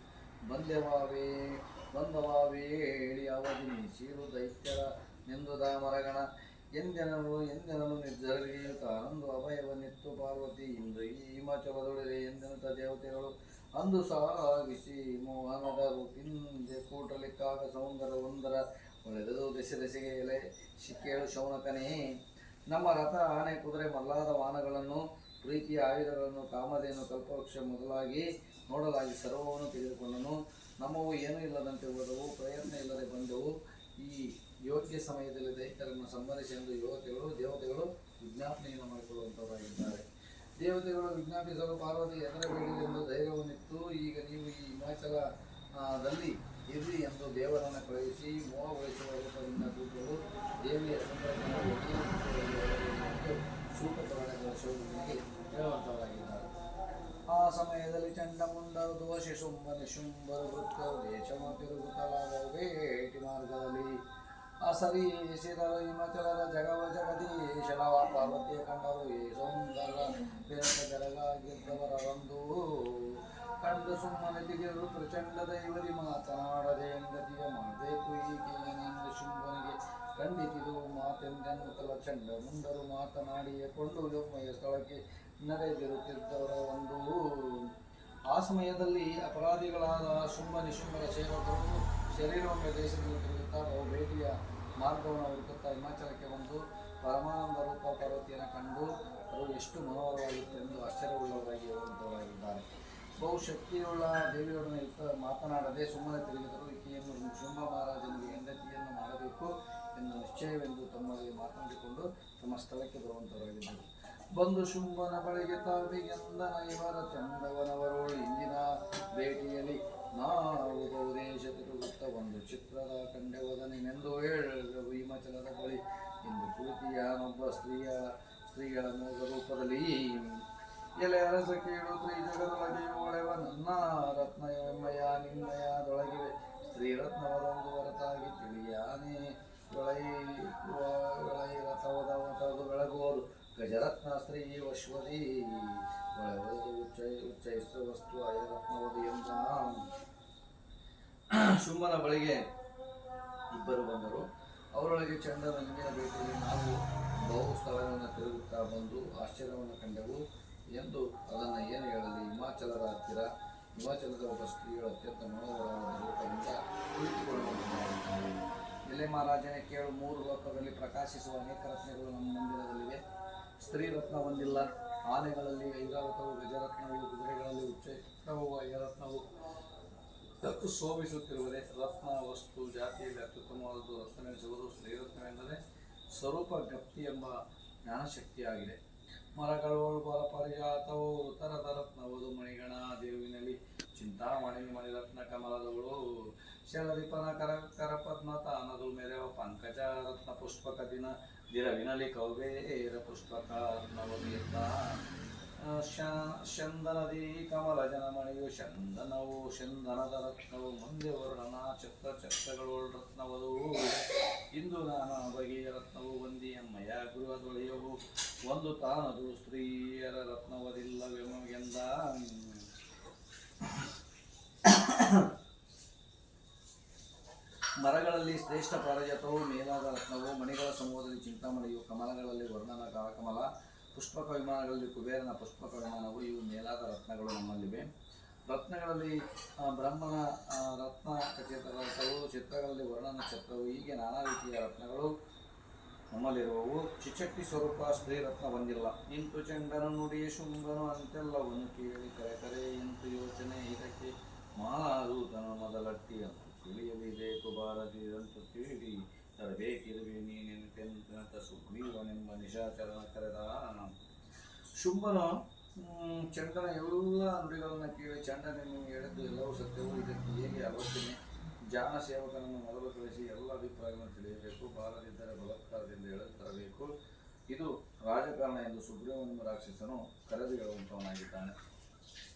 ಬಂದವಾವೇ ಹೇಳಿ ಅವಧಿ ಮೀಸೀರು ದೈತ್ಯರ ನೆಂದುದ ಮರಗಣ. ಎಂದೆನನು ನಿರ್ಜರಿಗೆಯುತ್ತ ಆನಂದು ಅಭಯವನ್ನಿತ್ತು ಪಾರ್ವತಿ ಇಂದು ಈ ಹಿಮಾಚಲದೊಳಗೆ ಎಂದೆನುತ್ತ ದೇವತೆಗಳು ಅಂದು ಸಾಗಿಸಿ ಮೋಹನದ ರೂಪಿಂದೆ ಕೂಟಲಿಕ್ಕಾಗ ಸೌಂದರ್ಯ ಒಂದರ ಒಳೆದದು ದೆಸೆಗೆ ಎಲೆ ಶಿಕ್ಕೇಳು ಶೌನಕನೇ. ನಮ್ಮ ರಥ ಆನೆ ಕುದುರೆ ಮೊದಲಾದ ವಾಹನಗಳನ್ನು ಪ್ರೀತಿಯ ಆಯುಧಗಳನ್ನು ಕಾಮಧೇನು ಕಲ್ಪವೃಕ್ಷ ಮೊದಲಾಗಿ ನೋಡಲಾಗಿ ಸರ್ವವನ್ನು ತೆಗೆದುಕೊಂಡನು. ನಮ್ಮವು ಏನೂ ಇಲ್ಲದಂತೆ ಹೋದವು, ಪ್ರಯತ್ನ ಇಲ್ಲದೆ ಬಂದೆವು. ಈ ಯೋಗ್ಯ ಸಮಯದಲ್ಲಿ ದೈತ್ಯರನ್ನು ಸಂಹರಿಸಿ ಎಂದು ದೇವತೆಗಳು ವಿಜ್ಞಾಪನೆಯನ್ನು ಮಾಡಿಕೊಳ್ಳುವಂಥವರಾಗಿದ್ದಾರೆ. ದೇವತೆಗಳು ವಿಜ್ಞಾಪಿಸಲು ಪಾರ್ವತಿ ಎದುರಬೇಡಿದೆಂದು ಧೈರ್ಯವನ್ನಿತ್ತು. ಈಗ ನೀವು ಈ ಹಿಮಾಚಲದಲ್ಲಿ ಇರ್ರಿ ಎಂದು ದೇವರನ್ನು ಕಳುಹಿಸಿ ಮೋಹಗೊಳಿಸುವ ರೂಪದಿಂದ ಕೂತರು. ದೇವಿಯ ಸೂತಪುರಾಣಗಳ ಶೋಧನೆಗೆ ಹೇಳುವಂಥವರಾಗಿದ್ದಾರೆ. ಆ ಸಮಯದಲ್ಲಿ ಚಂಡಮುಂಡರು ದೋಷಿ ಶುಂಭ ನಿಶುಂಭರು ವೃತ್ತರು ದೇಶಮ ತಿರುಗುತ್ತಲಾಗವು ಭೇಟಿ ಮಾರ್ಗದಲ್ಲಿ ಅಸರೀಸಿದರು ಹಿಮಾಚಲದ ಜಗವ ಜಗದೀಶಲವ ಪಾರ್ವತಿಯ ಕಂಡರು ಈ ಸುಂದರ ಬೆರಕ ಬೆರಗಾಗಿದ್ದವರೊಂದು ಕಂಡು ಸುಮ್ಮನೆ ದಿಗಿರು ಪ್ರಚಂಡ ದೈವರಿ ಮಾತನಾಡದೆ ಎಂದತಿಯ ಮಾಡಬೇಕು ಈಗೇನೆಂದು ಶುಂಭನಿಗೆ ಖಂಡಿತಿದು ಮಾತೆಂದೆನ್ನುತ್ತಲ ಚಂಡ ಮುಂಡರು ಮಾತನಾಡಿಯೇ ಕೊಂಡು ಯೊಮ್ಮೆಯ ಸ್ಥಳಕ್ಕೆ ನಡೆದಿರುತ್ತಿದ್ದವರ ಒಂದು. ಆ ಸಮಯದಲ್ಲಿ ಅಪರಾಧಿಗಳಾದ ಶುಂಭ ನಿಶುಂಭರ ಸೇವಕರು ಶರೀರವೊಮ್ಮೆ ದೇಶದಲ್ಲಿ ತಿರುಗುತ್ತಾ ಬಹು ಭೇಟಿಯ ಮಾರ್ಗವನ್ನು ಹುಡುಕುತ್ತಾ ಹಿಮಾಚಲಕ್ಕೆ ಬಂದು ಪರಮಾನಂದ ರೂಪ ಪಾರ್ವತಿಯನ್ನು ಕಂಡು ಅದು ಎಷ್ಟು ಮನೋಹರವಾಗಿತ್ತು ಎಂದು ಆಶ್ಚರ್ಯವುಳ್ಳವರಾಗಿ ಹೇಳುವಂಥವರಾಗಿದ್ದಾರೆ. ಬಹುಶಕ್ತಿಯುಳ್ಳ ದೇವಿಯೊಡನೆ ಮಾತನಾಡದೆ ಸುಮ್ಮನೆ ತಿರುಗಿದರು. ಈಕೆಯನ್ನು ಶುಂಭ ಮಹಾರಾಜನಿಗೆ ಹೆಂಡತಿಯನ್ನು ಮಾಡಬೇಕು ಎಂದು ನಿಶ್ಚಯವೆಂದು ತಮ್ಮಲ್ಲಿ ಮಾತನಾಡಿಕೊಂಡು ತಮ್ಮ ಸ್ಥಳಕ್ಕೆ ಬರುವಂಥವರಾಗಿದ್ದರು. ಬಂದು ಶುಂಭನ ಬಳಿಗೆ ತಾವಿಗೆಂದನ ಇವರ ಚಂದವನವರು ಇಂದಿನ ಭೇಟಿಯಲ್ಲಿ ನಾವು ಬಹುದೇಶ ತಿರುಗುತ್ತ ಒಂದು ಚಿತ್ರದ ಕಂಡೆವದನೆಂದು ಹೇಳಲು ಹಿಮಾಚಲದ ಬಳಿ ಇಂದು ಪ್ರೀತಿಯಾನೊಬ್ಬ ಸ್ತ್ರೀಗಳ ಮೂಗ ರೂಪದಲ್ಲಿ ಎಲೆ ಅರಸ ಕೇಳು ಶ್ರೀ ಜಗದೊಳಗೆ ಒಳೆವ ನನ್ನ ರತ್ನ ಎಮ್ಮಯ ನಿಮ್ಮಯದೊಳಗಿವೆ ಸ್ತ್ರೀ ರತ್ನವರೊಂದು ಹೊರತಾಗಿ ತಿಳಿಯಾನೆ ರಥವದು ಬೆಳಗುವರು ಗಜರತ್ನ ಸ್ತ್ರೀ ವಶ್ವದಿ ಒಳೆವುದು ಉಚ್ಚೈಸ್ತ್ರ ವಸ್ತು ಅಯರತ್ನವದು ಎಂಬ. ಶುಂಭನ ಬಳಿಗೆ ಇಬ್ಬರು ಬಂದರು. ಅವರೊಳಗೆ ಚಂಡನ ಹಿಂದಿನ ಭೇಟಿಯಲ್ಲಿ ನಾವು ಬಹು ಸ್ಥಳಗಳನ್ನು ತಿರುಗುತ್ತಾ ಬಂದು ಆಶ್ಚರ್ಯವನ್ನು ಕಂಡೆವು ಎಂದು ಅದನ್ನು ಏನು ಹೇಳಲಿ. ಹಿಮಾಚಲದ ಹತ್ತಿರ ಹಿಮಾಚಲದ ಒಬ್ಬ ಸ್ತ್ರೀಗಳು ಅತ್ಯಂತ ಮನೋಹರವಾದ ರೂಪದಿಂದ ಕುಳಿತುಕೊಳ್ಳುವಂತೆ. ಎಲೆ ಮಹಾರಾಜನೇ ಕೇಳು, 3 ಲೋಕದಲ್ಲಿ ಪ್ರಕಾಶಿಸುವ ಅನೇಕ ರತ್ನಗಳು ನಮ್ಮ ಮಂದಿರದಲ್ಲಿವೆ. ಸ್ತ್ರೀ ರತ್ನ ಒಂದಿಲ್ಲ. ಆನೆಗಳಲ್ಲಿ ಐರಾವತವು, ಗಜರತ್ನವು, ಕುದುರೆಗಳಲ್ಲಿ ಉಚ್ಚೈಸ್ತ್ರವು, ಅಯ್ಯರತ್ನವು ಶೋಭಿಸುತ್ತಿರುವುದೇ. ರತ್ನ ವಸ್ತು ಜಾತಿಯಲ್ಲಿ ಅತ್ಯುತ್ತಮವಾದದ್ದು ರತ್ನವೆನಿಸುವುದು. ಸ್ತ್ರೀರತ್ನವೆಂದರೆ ಸ್ವರೂಪ ಗಪ್ತಿ ಎಂಬ ಜ್ಞಾನಶಕ್ತಿಯಾಗಿದೆ. ಮರಗಳು ಪರಿಜಾತವು ಉತ್ತರದ ರತ್ನವುದು ಮಣಿಗಣ ದೇವಿನಲ್ಲಿ ಚಿಂತಾಮಣಿ ಮಣಿರತ್ನ ಕಮಲದವಳು ಶರದಿಪನ ಕರಪದ್ಮ ತಾನದು ಮೆರೆವ ಪಂಕಜ ರತ್ನ ಪುಷ್ಪಕ ದಿರವಿನಲಿ ಕೌಬೇರ ಪುಷ್ಪಕ ರತ್ನವದು ಎತ್ತ ಚಂದನದಿ ಕಮಲ ಜನಮಣಿಯು ಚಂದನವು ಚಂದನದ ರತ್ನವು ಮುಂದೆ ವರ್ಣನ ಛತ್ರಗಳು ರತ್ನವದು ಇಂದು ನಾನಾ ಬಗೆಯ ರತ್ನವು ಒಂದಿ ಎಮ್ಮಯ ಗೃಹದೊಳೆಯವು ಒಂದು ತಾನದು ಸ್ತ್ರೀಯರ ರತ್ನವದಿಲ್ಲವೆಂದ. ಮರಗಳಲ್ಲಿ ಶ್ರೇಷ್ಠ ಪಾರಿಜಾತವು ಮೇಲಾದ ರತ್ನವು ಮಣಿಗಳ ಸಮೂಹದಲ್ಲಿ ಚಿಂತಾಮಣಿಯು ಕಮಲಗಳಲ್ಲಿ ವರ್ಣನ ಕಮಲ ಪುಷ್ಪಕ ವಿಮಾನಗಳಲ್ಲಿ ಕುಬೇರನ ಪುಷ್ಪಕ ವಿಮಾನವು ಇವು ಮೇಲಾದ ರತ್ನಗಳು ನಮ್ಮಲ್ಲಿವೆ. ರತ್ನಗಳಲ್ಲಿ ಬ್ರಹ್ಮನ ರತ್ನ ರಥವು ಚಿತ್ರಗಳಲ್ಲಿ ವರ್ಣನ ಛತ್ರವು ಹೀಗೆ ನಾನಾ ರೀತಿಯ ರತ್ನಗಳು ನಮ್ಮಲ್ಲಿರುವವು. ಚಿಚ್ಚಕ್ತಿ ಸ್ವರೂಪ ಸ್ತ್ರೀ ರತ್ನ ಬಂದಿಲ್ಲ. ಇಂತು ಚಂಡನ ನುಡಿಯ ಶುಂಭನು ಅಂತೆಲ್ಲವನ್ನು ಕೇಳಿ ಕರೆ ಇಂತು ಯೋಚನೆ ಇದಕ್ಕೆ ಮಾರುತನ ಮೊದಲಟ್ಟಿ ಅಂತ ತಿಳಿಯಲೇಬೇಕು ಭಾರತೀಯಂತೂ ತಿಳಿ ತರಬೇಕಿರುವೆ ನೀನೆಂತೆಂತ ಸುಗ್ರೀವನೆಂಬ ನಿಶಾಚರನ ಕರೆದ. ಶುಂಭನು ಚಂಡನ ಎಲ್ಲ ನುಡಿಗಳನ್ನು ಕೇಳಿ ಚಂಡನನ್ನು ಎಳೆದು ಎಲ್ಲವೂ ಸತ್ಯವೂ ಇದಕ್ಕೆ ಹೇಗೆ ಆಲೋಚನೆ ಜಾಣ ಸೇವಕನನ್ನು ಮೊದಲು ಕಳಿಸಿ ಎಲ್ಲ ಅಭಿಪ್ರಾಯವನ್ನು ತಿಳಿಯಬೇಕು. ಬಾರದಿದ್ದರೆ ಬಲಾತ್ಕಾರದಿಂದ ಎಳೆದು ತರಬೇಕು. ಇದು ರಾಜಕಾರಣ ಎಂದು ಸುಗ್ರೀವನೆಂಬ ರಾಕ್ಷಸನು ಕರೆದು ಹೇಳುವಂಥವನಾಗಿದ್ದಾನೆ.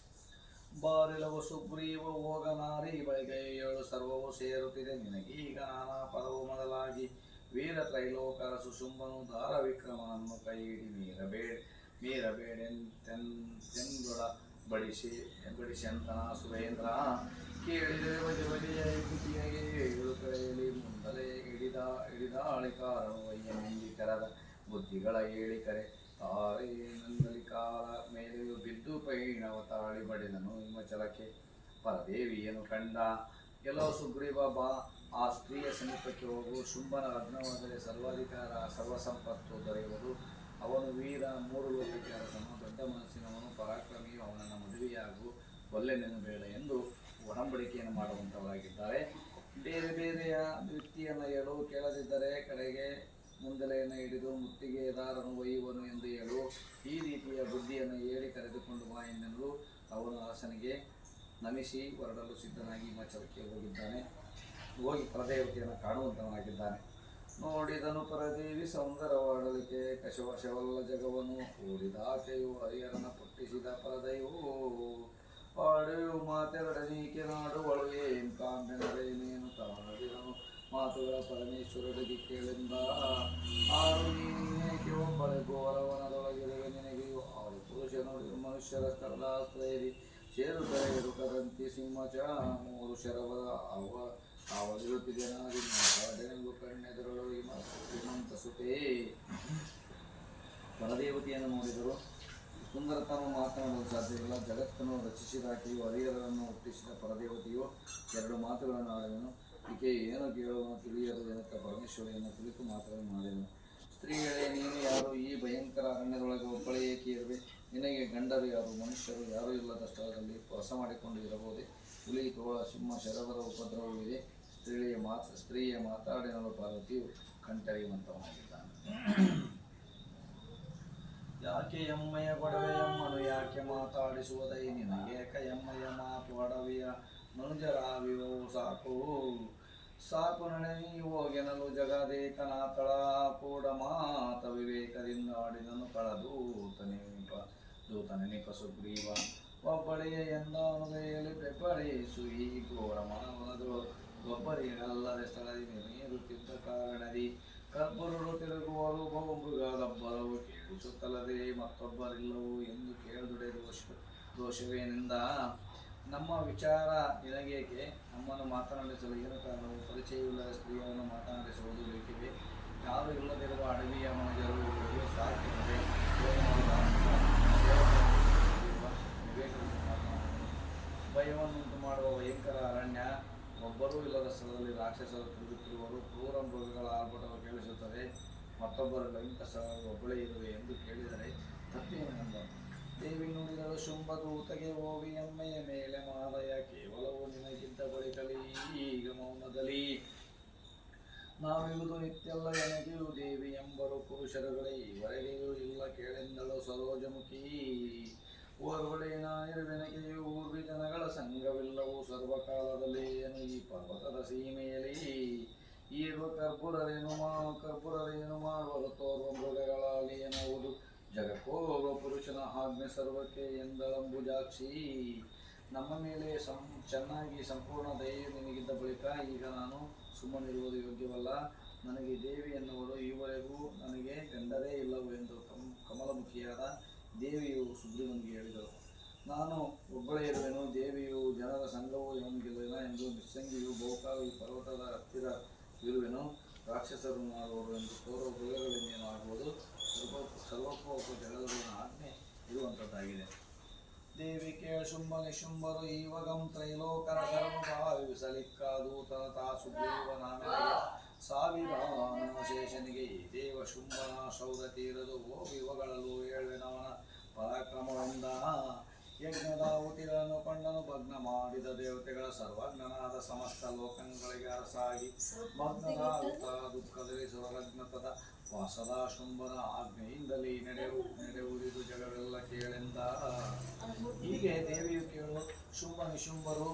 ಬಾರಿಲವು ಸುಗ್ರೀವ ಹೋಗ ನಾರಿ ಬಳಿಗೆ ಏಳು ಸರ್ವವು ಸೇರುತ್ತಿದೆ ನಿನಗೀಗ ನಾನಾ ಪದವು ಮೊದಲಾಗಿ ವೀರ ತ್ರೈಲೋಕರ ಸುಶುಂಭನು ದಾರ ವಿಕ್ರಮನನ್ನು ಕೈ ಹಿಡಿ ಮೀರಬೇಡೆಂದೊಡ ಬಡಿಸಂತನ ಸುರೇಂದ್ರ ಕೇಳಿದರೆ ಬಗೆ ಬಗೆಯ ಕುಟಿಯಗೆ ಏಳು ಕಳೆಯಲಿ ಮುಂದಲೇ ಹಿಡಿದಾಳಿಕಾರನು ವಯ್ಯನೆಂದಿ ಕರದ ಬುದ್ಧಿಗಳ ಹೇಳಿಕರೆ ತಾರೆ ನಂದಲಿ ಕಾಲ ಮೇಲೆ ಬಿದ್ದು ಪೈಣವ ತಾಳಿ ಬಡಿದನು ಹಿಮಾಚಲಕ್ಕೆ ಪರದೇವಿಯನ್ನು ಕಂಡ. ಎಲ್ಲೋ ಸುಗ್ರೀವ ಬಾ, ಆ ಸ್ತ್ರೀಯ ಸಮೀಪಕ್ಕೆ ಹೋಗು. ಶುಂಭನ ಲಗ್ನವಾದರೆ ಸರ್ವಾಧಿಕಾರ ಸರ್ವಸಂಪತ್ತು ದೊರೆಯುವುದು. ಅವನು ವೀರ, 3 ಲೋಕಕ್ಕೆ ಅರಸನು, ದೊಡ್ಡ ಮನಸ್ಸಿನವನು, ಪರಾಕ್ರಮಿಯು. ಅವನನ್ನು ಮದುವೆಯಾಗು, ಒಲ್ಲೆನೇನು ಬೇಡ ಎಂದು ಒಡಂಬಡಿಕೆಯನ್ನು ಮಾಡುವಂಥವರಾಗಿದ್ದಾರೆ. ಬೇರೆ ಬೇರೆಯ ವ್ಯಕ್ತಿಯನ್ನು ಹೇಳು, ಕೇಳದಿದ್ದರೆ ಕಡೆಗೆ ಮುಂದಲೆಯನ್ನು ಹಿಡಿದು ಮುತ್ತಿಗೆದಾರನು ಒಯ್ಯುವನು ಎಂದು ಹೇಳು. ಈ ರೀತಿಯ ಬುದ್ಧಿಯನ್ನು ಹೇಳಿ ಕರೆದುಕೊಂಡು ಬಾ ಎನ್ನಲು ಅವನು ಅರಸನಿಗೆ ನಮಿಸಿ ಹೊರಡಲು ಸಿದ್ಧನಾಗಿ ಹಿಮಾಚಲಕ್ಕೆ ಹೋಗಿ ಪರದೇವತೆಯನ್ನು ಕಾಣುವಂತವನಾಗಿದ್ದಾನೆ. ನೋಡಿದನು ಪರದೇವಿ ಸೌಂದರವಾಡಲಿಕ್ಕೆ ಕಶವಶವಲ್ಲ ಜಗವನು ಓಡಿದಾಕೆಯು ಹರಿಹರನ ಪುಟ್ಟಿಸಿದ ಪರದೈವು ಪಾಡೆಯು ಮಾತೆರಡನೀಕೆ ನಾಡುವಳು ಏಂ ಕಾಂಬೆನರೇನೇನು ತಾಳದಿರನು ಮಾತುಗಳ ಪರಮೇಶ್ವರರಿಗೆ ಕೇಳಿಂದ ಆರು ನೀನೇಕೆ ಒಬ್ಬಳೆ ಘೋರವನದೊಳಗಿರುವೆ ನಿನಗೆಯು ಆರು ಪುರುಷನು ಮನುಷ್ಯರ ಸ್ಥಳದಾಸ್ತ್ರೈರಿ ಸೇರುತ್ತಾರೆ ಎರುಕರಂತಿ ಸಿಂಹಚ ಮೂರು ಶರವರ ಅವಳಿರುತ್ತಿದೆ ನಾಡಿನೆಂದು ಕಣ್ಣೆದುರಳು ಹಿಮಂತ ಸುತೇ. ಪರದೇವತೆಯನ್ನು ನೋಡಿದರು. ಸುಂದರತನು ಮಾತನಾಡಲು ಸಾಧ್ಯವಿಲ್ಲ. ಜಗತ್ತನ್ನು ರಚಿಸಿದಾಕೆಯು ಹರಿಹರನನ್ನು ಹುಟ್ಟಿಸಿದ ಪರದೇವತೆಯು ಎರಡು ಮಾತುಗಳನ್ನು ಆಡುವೆನು. ಈಕೆ ಏನು ಕೇಳುವನು ತಿಳಿಯದು ಎನ್ನುತ್ತ ಪರಮೇಶ್ವರಿಯನ್ನು ಕುರಿತು ಮಾತುಗಳನ್ನು ಮಾಡಿದನು. ಸ್ತ್ರೀಗಳೇ, ನೀನು ಯಾರು? ಈ ಭಯಂಕರ ಅರಣ್ಯದೊಳಗೆ ಒಬ್ಬಳೇ ಏಕೆ ಇರುವೆ? ನಿನಗೆ ಗಂಡರು ಯಾರು? ಮನುಷ್ಯರು ಯಾರೂ ಇಲ್ಲದ ಸ್ಥಳದಲ್ಲಿ ವಾಸ ಮಾಡಿಕೊಂಡು ಇರಬಹುದೇ? ಹುಲಿ, ತೋಳ, ಸಿಂಹ, ಶರವರ ಉಪದ್ರವವಿದೆ. ಸ್ತ್ರೀಯ ಮಾತಾಡಿನಳು ಪಾರ್ವತಿಯು ಕಂಠರಿಯುವಂತವನಾಗಿದ್ದಾನೆ. ಯಾಕೆ ಎಮ್ಮೆಯ ಗೊಡವೆ ಎಮ್ಮನು ಯಾಕೆ ಮಾತಾಡಿಸುವುದೈ ನಿನಗೇಕ ಎಮ್ಮೆಯ ಮಾತು ಅಡವಿಯ ಮನುಜರಾವಿವೋ ಸಾಕು ಸಾಕು ನಡೆ ನೀ ಹೋಗೆನಲು ಜಗದೇಕನಾಥಳ ಕೂಡ ಮಾತ ವಿವೇಕದಿಂದ ಆಡಿದನು ದೂತನೆನಿಪ ಸುಗ್ರೀವ ಒಬ್ಬಳೆಯ ಎಂದಾನುಗೈಯಲ್ಲಿ ಬೆಬ್ಬಳಿಸು ಈ ಘೋರ ಮಾನವನದು ಒಬ್ಬರಿಗಲ್ಲದೆ ಸ್ಥಳದಿಂದ ನೀರುತ್ತಿದ್ದ ಕಾರಣದಿ ಕಬ್ಬರು ತಿರುಗುವರು ಬಹುಮೃಗದಬ್ಬರವು ಕೇಳಿಸುತ್ತಲ್ಲದೆ ಮತ್ತೊಬ್ಬರಿಲ್ಲವು ಎಂದು ಕೇಳಿದುಡೆ ದೋಷವೇನೆಂದ. ನಮ್ಮ ವಿಚಾರ ನಿನಗೇಕೆ? ನಮ್ಮನ್ನು ಮಾತನಾಡಿಸಲು ಏನು ಕಾರಣವು? ಪರಿಚಯವಿಲ್ಲದ ಸ್ತ್ರೀಯನ್ನು ಮಾತನಾಡಿಸುವುದು ಬೇಕಿವೆ? ಯಾರು ಇಲ್ಲದಿರುವ ಅಡವಿಯ ಮನುಜರು ಸಾಕಿದರೆ ಭಯವನ್ನುಂಟು ಮಾಡುವ ಭಯಂಕರ ಅರಣ್ಯ, ಒಬ್ಬರೂ ಇಲ್ಲದ ಸ್ಥಳದಲ್ಲಿ ರಾಕ್ಷಸರು ತಿರುಗುತ್ತಿರುವರು, ಕ್ರೂರ ಮೃಗಗಳ ಆರ್ಭಟವು ಕೇಳಿಸುತ್ತದೆ, ಮತ್ತೊಬ್ಬರಿಲ್ಲ, ಇಂಥ ಸ್ಥಳದಲ್ಲಿ ಒಬ್ಬಳೇ ಇರುವೆ ಎಂದು ಕೇಳಿದರೆ ತಪ್ಪೇನೆಂದ. ದೇವಿ ನುಡಿದಳು ಶುಂಭದೂತಗೆ, ಹೋಗಿ ಎಮ್ಮೆಯ ಮೇಲೆ ಮಾದಯ ಕೇವಲವು ನಿನಗಿದ್ದ ಬಳಿಕಲಿ ಈಗ ಮೌನದಲ್ಲಿ ನಾವಿರುವುದು ನಿತ್ಯಲ್ಲ ಎನಗೆಯು ದೇವಿ ಎಂಬರು ಪುರುಷರುಗಳೇ ಈವರೆಗೆಯೂ ಇಲ್ಲ ಕೇಳೆಂದಳು ಸರೋಜಮುಖಿ. ಓರ್ವಳೆ ನಾನಿರುವೆನಗೆಯು ಊರ್ವಿ ಜನಗಳ ಸಂಘವಿಲ್ಲವು ಸರ್ವಕಾಲದಲ್ಲಿ ಏನು ಈ ಪರ್ವತದ ಸೀಮೆಯಲ್ಲಿ ಈರುವ ಕರ್ಪುರರೇನು ಮಾಡುವರು ತೋರ್ವ ಮೃಗಗಳಲ್ಲಿ ಎನ್ನುವುದು ಜಗಕ್ಕೋರ್ವ ಪುರುಷನ ಆಜ್ಞೆ ಸರ್ವಕ್ಕೆ ಎಂದಳಂಬುಜಾಕ್ಷಿ. ನಮ್ಮ ಮೇಲೆ ಚೆನ್ನಾಗಿ ಸಂಪೂರ್ಣ ದಯೆಯು ನಿನಗಿದ್ದ ಬಳಿಕ ಈಗ ನಾನು ಸುಮ್ಮನಿರುವುದು ಯೋಗ್ಯವಲ್ಲ. ನನಗೆ ದೇವಿ ಎನ್ನುವಳು ಈವರೆಗೂ ನನಗೆ ಗಂಡರೇ ಇಲ್ಲವು ಎಂದು ಕಮಲಮುಖಿಯಾದ ದೇವಿಯು ಸುಗ್ರೀವನಿಗೆ ಹೇಳಿದಳು. ನಾನು ಒಬ್ಬಳೇ ಇರುವೆನು, ದೇವಿಯು ಜನರ ಸಂಘವು ಇವನಿಗಿಲ್ಲ ಎಂದು ನಿಸ್ಸಂಗಿಯು ಬಹುಕಾಲ ಈ ಪರ್ವತದ ಹತ್ತಿರ ಇರುವೆನು, ರಾಕ್ಷಸರು ಮಾಡುವರು ಎಂದು ತೋರುವ ಮೃಗಗಳಿಂದೇನು ಆಗುವುದು? ಸರ್ವಕ್ಕೂ ಜಗದಲ್ಲಿನ ಆಜ್ಞೆ ಇರುವಂಥದ್ದಾಗಿದೆ. ದೇವಿ ಕೇಳ ಶುಂಭ ನಿಶುಂಭರು ಈವಗಂ ತ್ರೈಲೋಕರ ಕರ್ಮ ಭಾವಿಸಲಿಕ್ಕಾದು ತನತಾ ಸುಗ್ರೀವ ನಾಮೆನಗೆ ಸಾವಿರಾನಶೇಷನಿಗೆ ಈ ದೇವ ಶುಂಭನ ಶೌಧ ತೀರದು ಓ ಇವುಗಳಲ್ಲೂ ಏಳ್ವೆನವನ ಪರಾಕ್ರಮವೆಂದ. ಯಜ್ಞದ ಆಹುತಿಗಳನ್ನು ಕೊಂಡನು ಭಗ್ನ ಮಾಡಿದ ದೇವತೆಗಳ ಸರ್ವಜ್ಞನಾದ ಸಮಸ್ತ ಲೋಕಗಳಿಗೆ ಅರಸಾಗಿ ಭಗ್ನದ ದುಃಖದಲ್ಲಿ ಸುರಲಗ್ನತದ ವಾಸದ ಶುಂಭನ ಆಜ್ಞೆಯಿಂದಲೇ ನಡೆಯುವುದು ಜಗವೆಲ್ಲ ಕೇಳೆಂದ. ಹೀಗೆ ದೇವಿಯು ಕೇಳು ಶುಂಭ ನಿಶುಂಭರು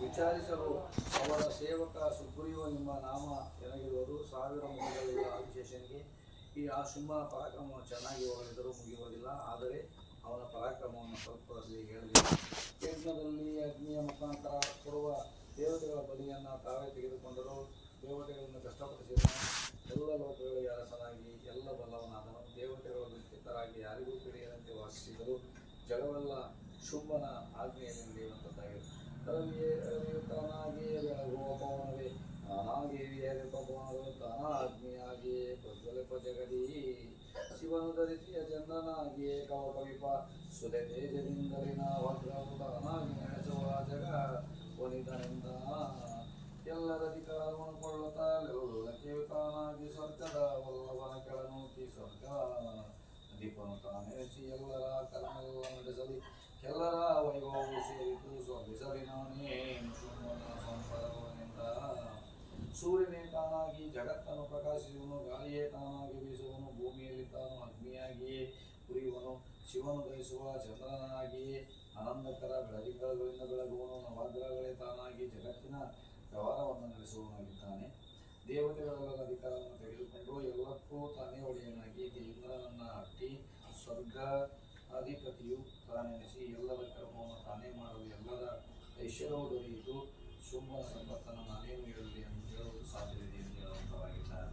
ವಿಚಾರಿಸಲು ಅವರ ಸೇವಕ ಸುಗ್ರೀವ ಎಂಬ ನಾಮ ಎನಗಿರುವುದು. ಸಾವಿರ ಮುಖಗಳಿಲ್ಲ ಆದಿಶೇಷನಿಗೆ. ಆ ಶುಂಭನ ಪರಾಕ್ರಮವನ್ನು ಚೆನ್ನಾಗಿ ಹೊಗಳಿದರೂ ಮುಗಿಯುವುದಿಲ್ಲ. ಆದರೆ ಅವನ ಪರಾಕ್ರಮವನ್ನು ಸ್ವಲ್ಪದಲ್ಲಿ ಹೇಳಿದೆ. ಯಜ್ಞದಲ್ಲಿ ಅಗ್ನಿಯ ಮುಖಾಂತರ ಕೊಡುವ ದೇವತೆಗಳ ಬಲಿಯನ್ನು ತಾವೇ ತೆಗೆದುಕೊಂಡರು. ದೇವತೆಗಳನ್ನು ಕಷ್ಟಪಡಿಸಿದನು. ಎಲ್ಲ ಲೋಕಗಳಿಗೆ ಅರಸನಾಗಿ ಎಲ್ಲ ಬಲ್ಲವನಾದನು. ದೇವತೆಗಳು ದುಃಖಿತರಾಗಿ ಯಾರಿಗೂ ತಿಳಿಯದಂತೆ ವಾಸಿಸಿದರು. ಜಗವೆಲ್ಲ ಶುಂಭನ ಆಜ್ಞೆಯಲ್ಲಿ ನಡೆಯುವಂಥದ್ದಾಗಿದೆ. ರವಿಯು ತಾನಾಗಿಯೇ ಬೆಳಗುವ ಪವನವೇ, ತಾನಾಗಿಯೇ ವಿಹರಿಪ ಪವನಗಳು ತಾನಾಗ್ನಿಯಾಗಿಯೇ ಪ್ರಜ್ವಲಿಪ ಜಗದೀ. ಶಿವನು ಧರಿಸಿಯ ಚಂದ್ರನಾಗಿಯೇ ಕವಿಪ ಸುಲೆ ತೇಜದಿಂದಲಿನ ವಜ್ರವು ತಾನಾಗಿ ನಡೆಸುವ ಜಗ ಒಲಿದನೆಂದ. ಎಲ್ಲರ ಅಧಿಕಾರವನ್ನು ಕೊಳ್ಳುತ್ತಲೇ ತಾನಾಗಿ ಸ್ವರ್ಗದ ವಲ್ಲಭನ ಕೆಳನೂಕಿ ಸ್ವರ್ಗ ದೀಪನು ತಾನೆಸಿ ಎಲ್ಲರ ಕರ್ಮೆಲ್ಲ ನಡೆಸಲಿ ಎಲ್ಲರ ವೈಭವವು ಸೇರಿತು ಸ್ವರ್ಗಿಸಲಿನೇ ಶುಂಭನ ಸಂಪದವನಿಂದ. ಸೂರ್ಯನೇ ತಾನಾಗಿ ಜಗತ್ತನ್ನು ಪ್ರಕಾಶಿಸುವನು, ಗಾಳಿಯೇ ತಾನಾಗಿ ಬೀಸುವನು, ಭೂಮಿಯಲ್ಲಿ ತಾನು ಅಗ್ನಿಯಾಗಿಯೇ ಉರಿಯುವನು, ಶಿವನು ಧರಿಸುವ ಚಂದ್ರನಾಗಿಯೇ ಆನಂದಕರ ಬೆಳದಿಂಗಳಿಂದ ಬೆಳಗುವನು. ನವಗ್ರಹಗಳೇ ತಾನಾಗಿ ಜಗತ್ತಿನ ವ್ಯವಹಾರವನ್ನು ನಡೆಸುವವನಾಗಿದ್ದಾನೆ. ದೇವತೆಗಳೆಲ್ಲ ಅಧಿಕಾರವನ್ನು ತೆಗೆದುಕೊಂಡು ಎಲ್ಲಕ್ಕೂ ತಾನೇ ಒಡೆಯನಾಗಿ ಇಂದ್ರನನ್ನ ಅಟ್ಟಿ ಸ್ವರ್ಗ ಅಧಿಪತಿಯು ತಾನೆನಿಸಿ ಎಲ್ಲರ ಕರ್ಮವನ್ನು ತಾನೇ ಮಾಡಲು ಎಲ್ಲರ ಐಶ್ವರ್ಯವು ದೊರೆಯಿತು. ಶುಂಭನ ಸಂಪತ್ತನ್ನು ನಾನೇನು ಹೇಳಲಿ ಎಂದು ಹೇಳುವುದು ಸಾಧ್ಯವಿದೆ ಎಂದು ಹೇಳುವಂತವಾಗಿದ್ದಾರೆ.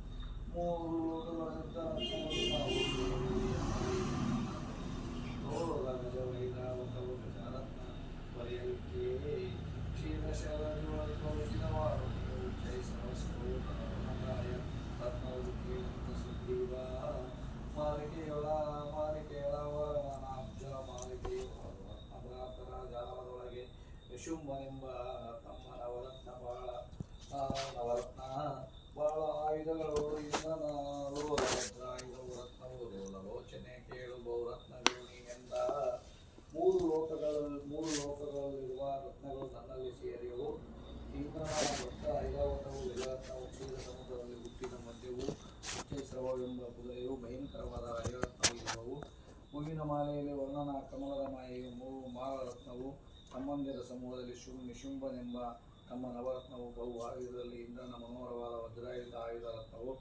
ಗಜವೈರಾವತವು ಗಜರತ್ನ ಬರೆಯಲಿಕ್ಕೆ ಕ್ಷೀರಶರವಾರು ಜೈ ಸಹಸ್ರಾಯ ರತ್ನವೃತ್ತಿ ಸುಗ್ರೀವ ಮಾಲಿಕೆಯೊಳ ಮಾಲಿಕೆಯೊಳವನಾಬ್ಜ ಮಾಲಿಕೆಯು ಅಪರಾಧರ ಜಾಲದೊಳಗೆ ಶುಂಭನೆಂಬ ತಮ್ಮ ನವರತ್ನ ನವರತ್ನ ಬಾಳ ಆಯುಧಗಳು ಇಂದ್ರನಾಳು ಆಯುಧವು ರತ್ನವು ಲೋಚನೆ ಕೇಳು ಬಹುರತ್ನಗಳು ನೀನೆಂದ. ಮೂರು ಲೋಕಗಳಲ್ಲಿರುವ ರತ್ನಗಳು ನನ್ನಲ್ಲಿ ಸೇರಿಯವು. ಇಂದ್ರನ ಭಕ್ತ ಐರಾವತವು ವಿಲರತ್ನವು ಕ್ಷೀರ ಸಮುದ್ರದಲ್ಲಿ ಹುಟ್ಟಿದ ಮಧ್ಯವು ಉಚ್ಚೈಸ್ರವವೆಂಬ ಕುದುರೆಯು ಭಯಂಕರವಾದ ಐರತ್ನವು ಇರುವವು. ಹೂವಿನ ಮಾಲೆಯಲ್ಲಿ ವರ್ಣನ ಕಮಲದ ಮಾಯೆಯು ಮಾಲರತ್ನವು ತಮ್ಮಂದಿರ ಸಮೂಹದಲ್ಲಿ ನಿಶುಂಭನೆಂಬ ತಮ್ಮ ನವರತ್ನವು ಬಹು ಆಯುಧದಲ್ಲಿ ಇಂದ್ರನ ಮನೋಹರವಾದ ವಜ್ರಾಯುಧ ಆಯುಧ ರತ್ನವು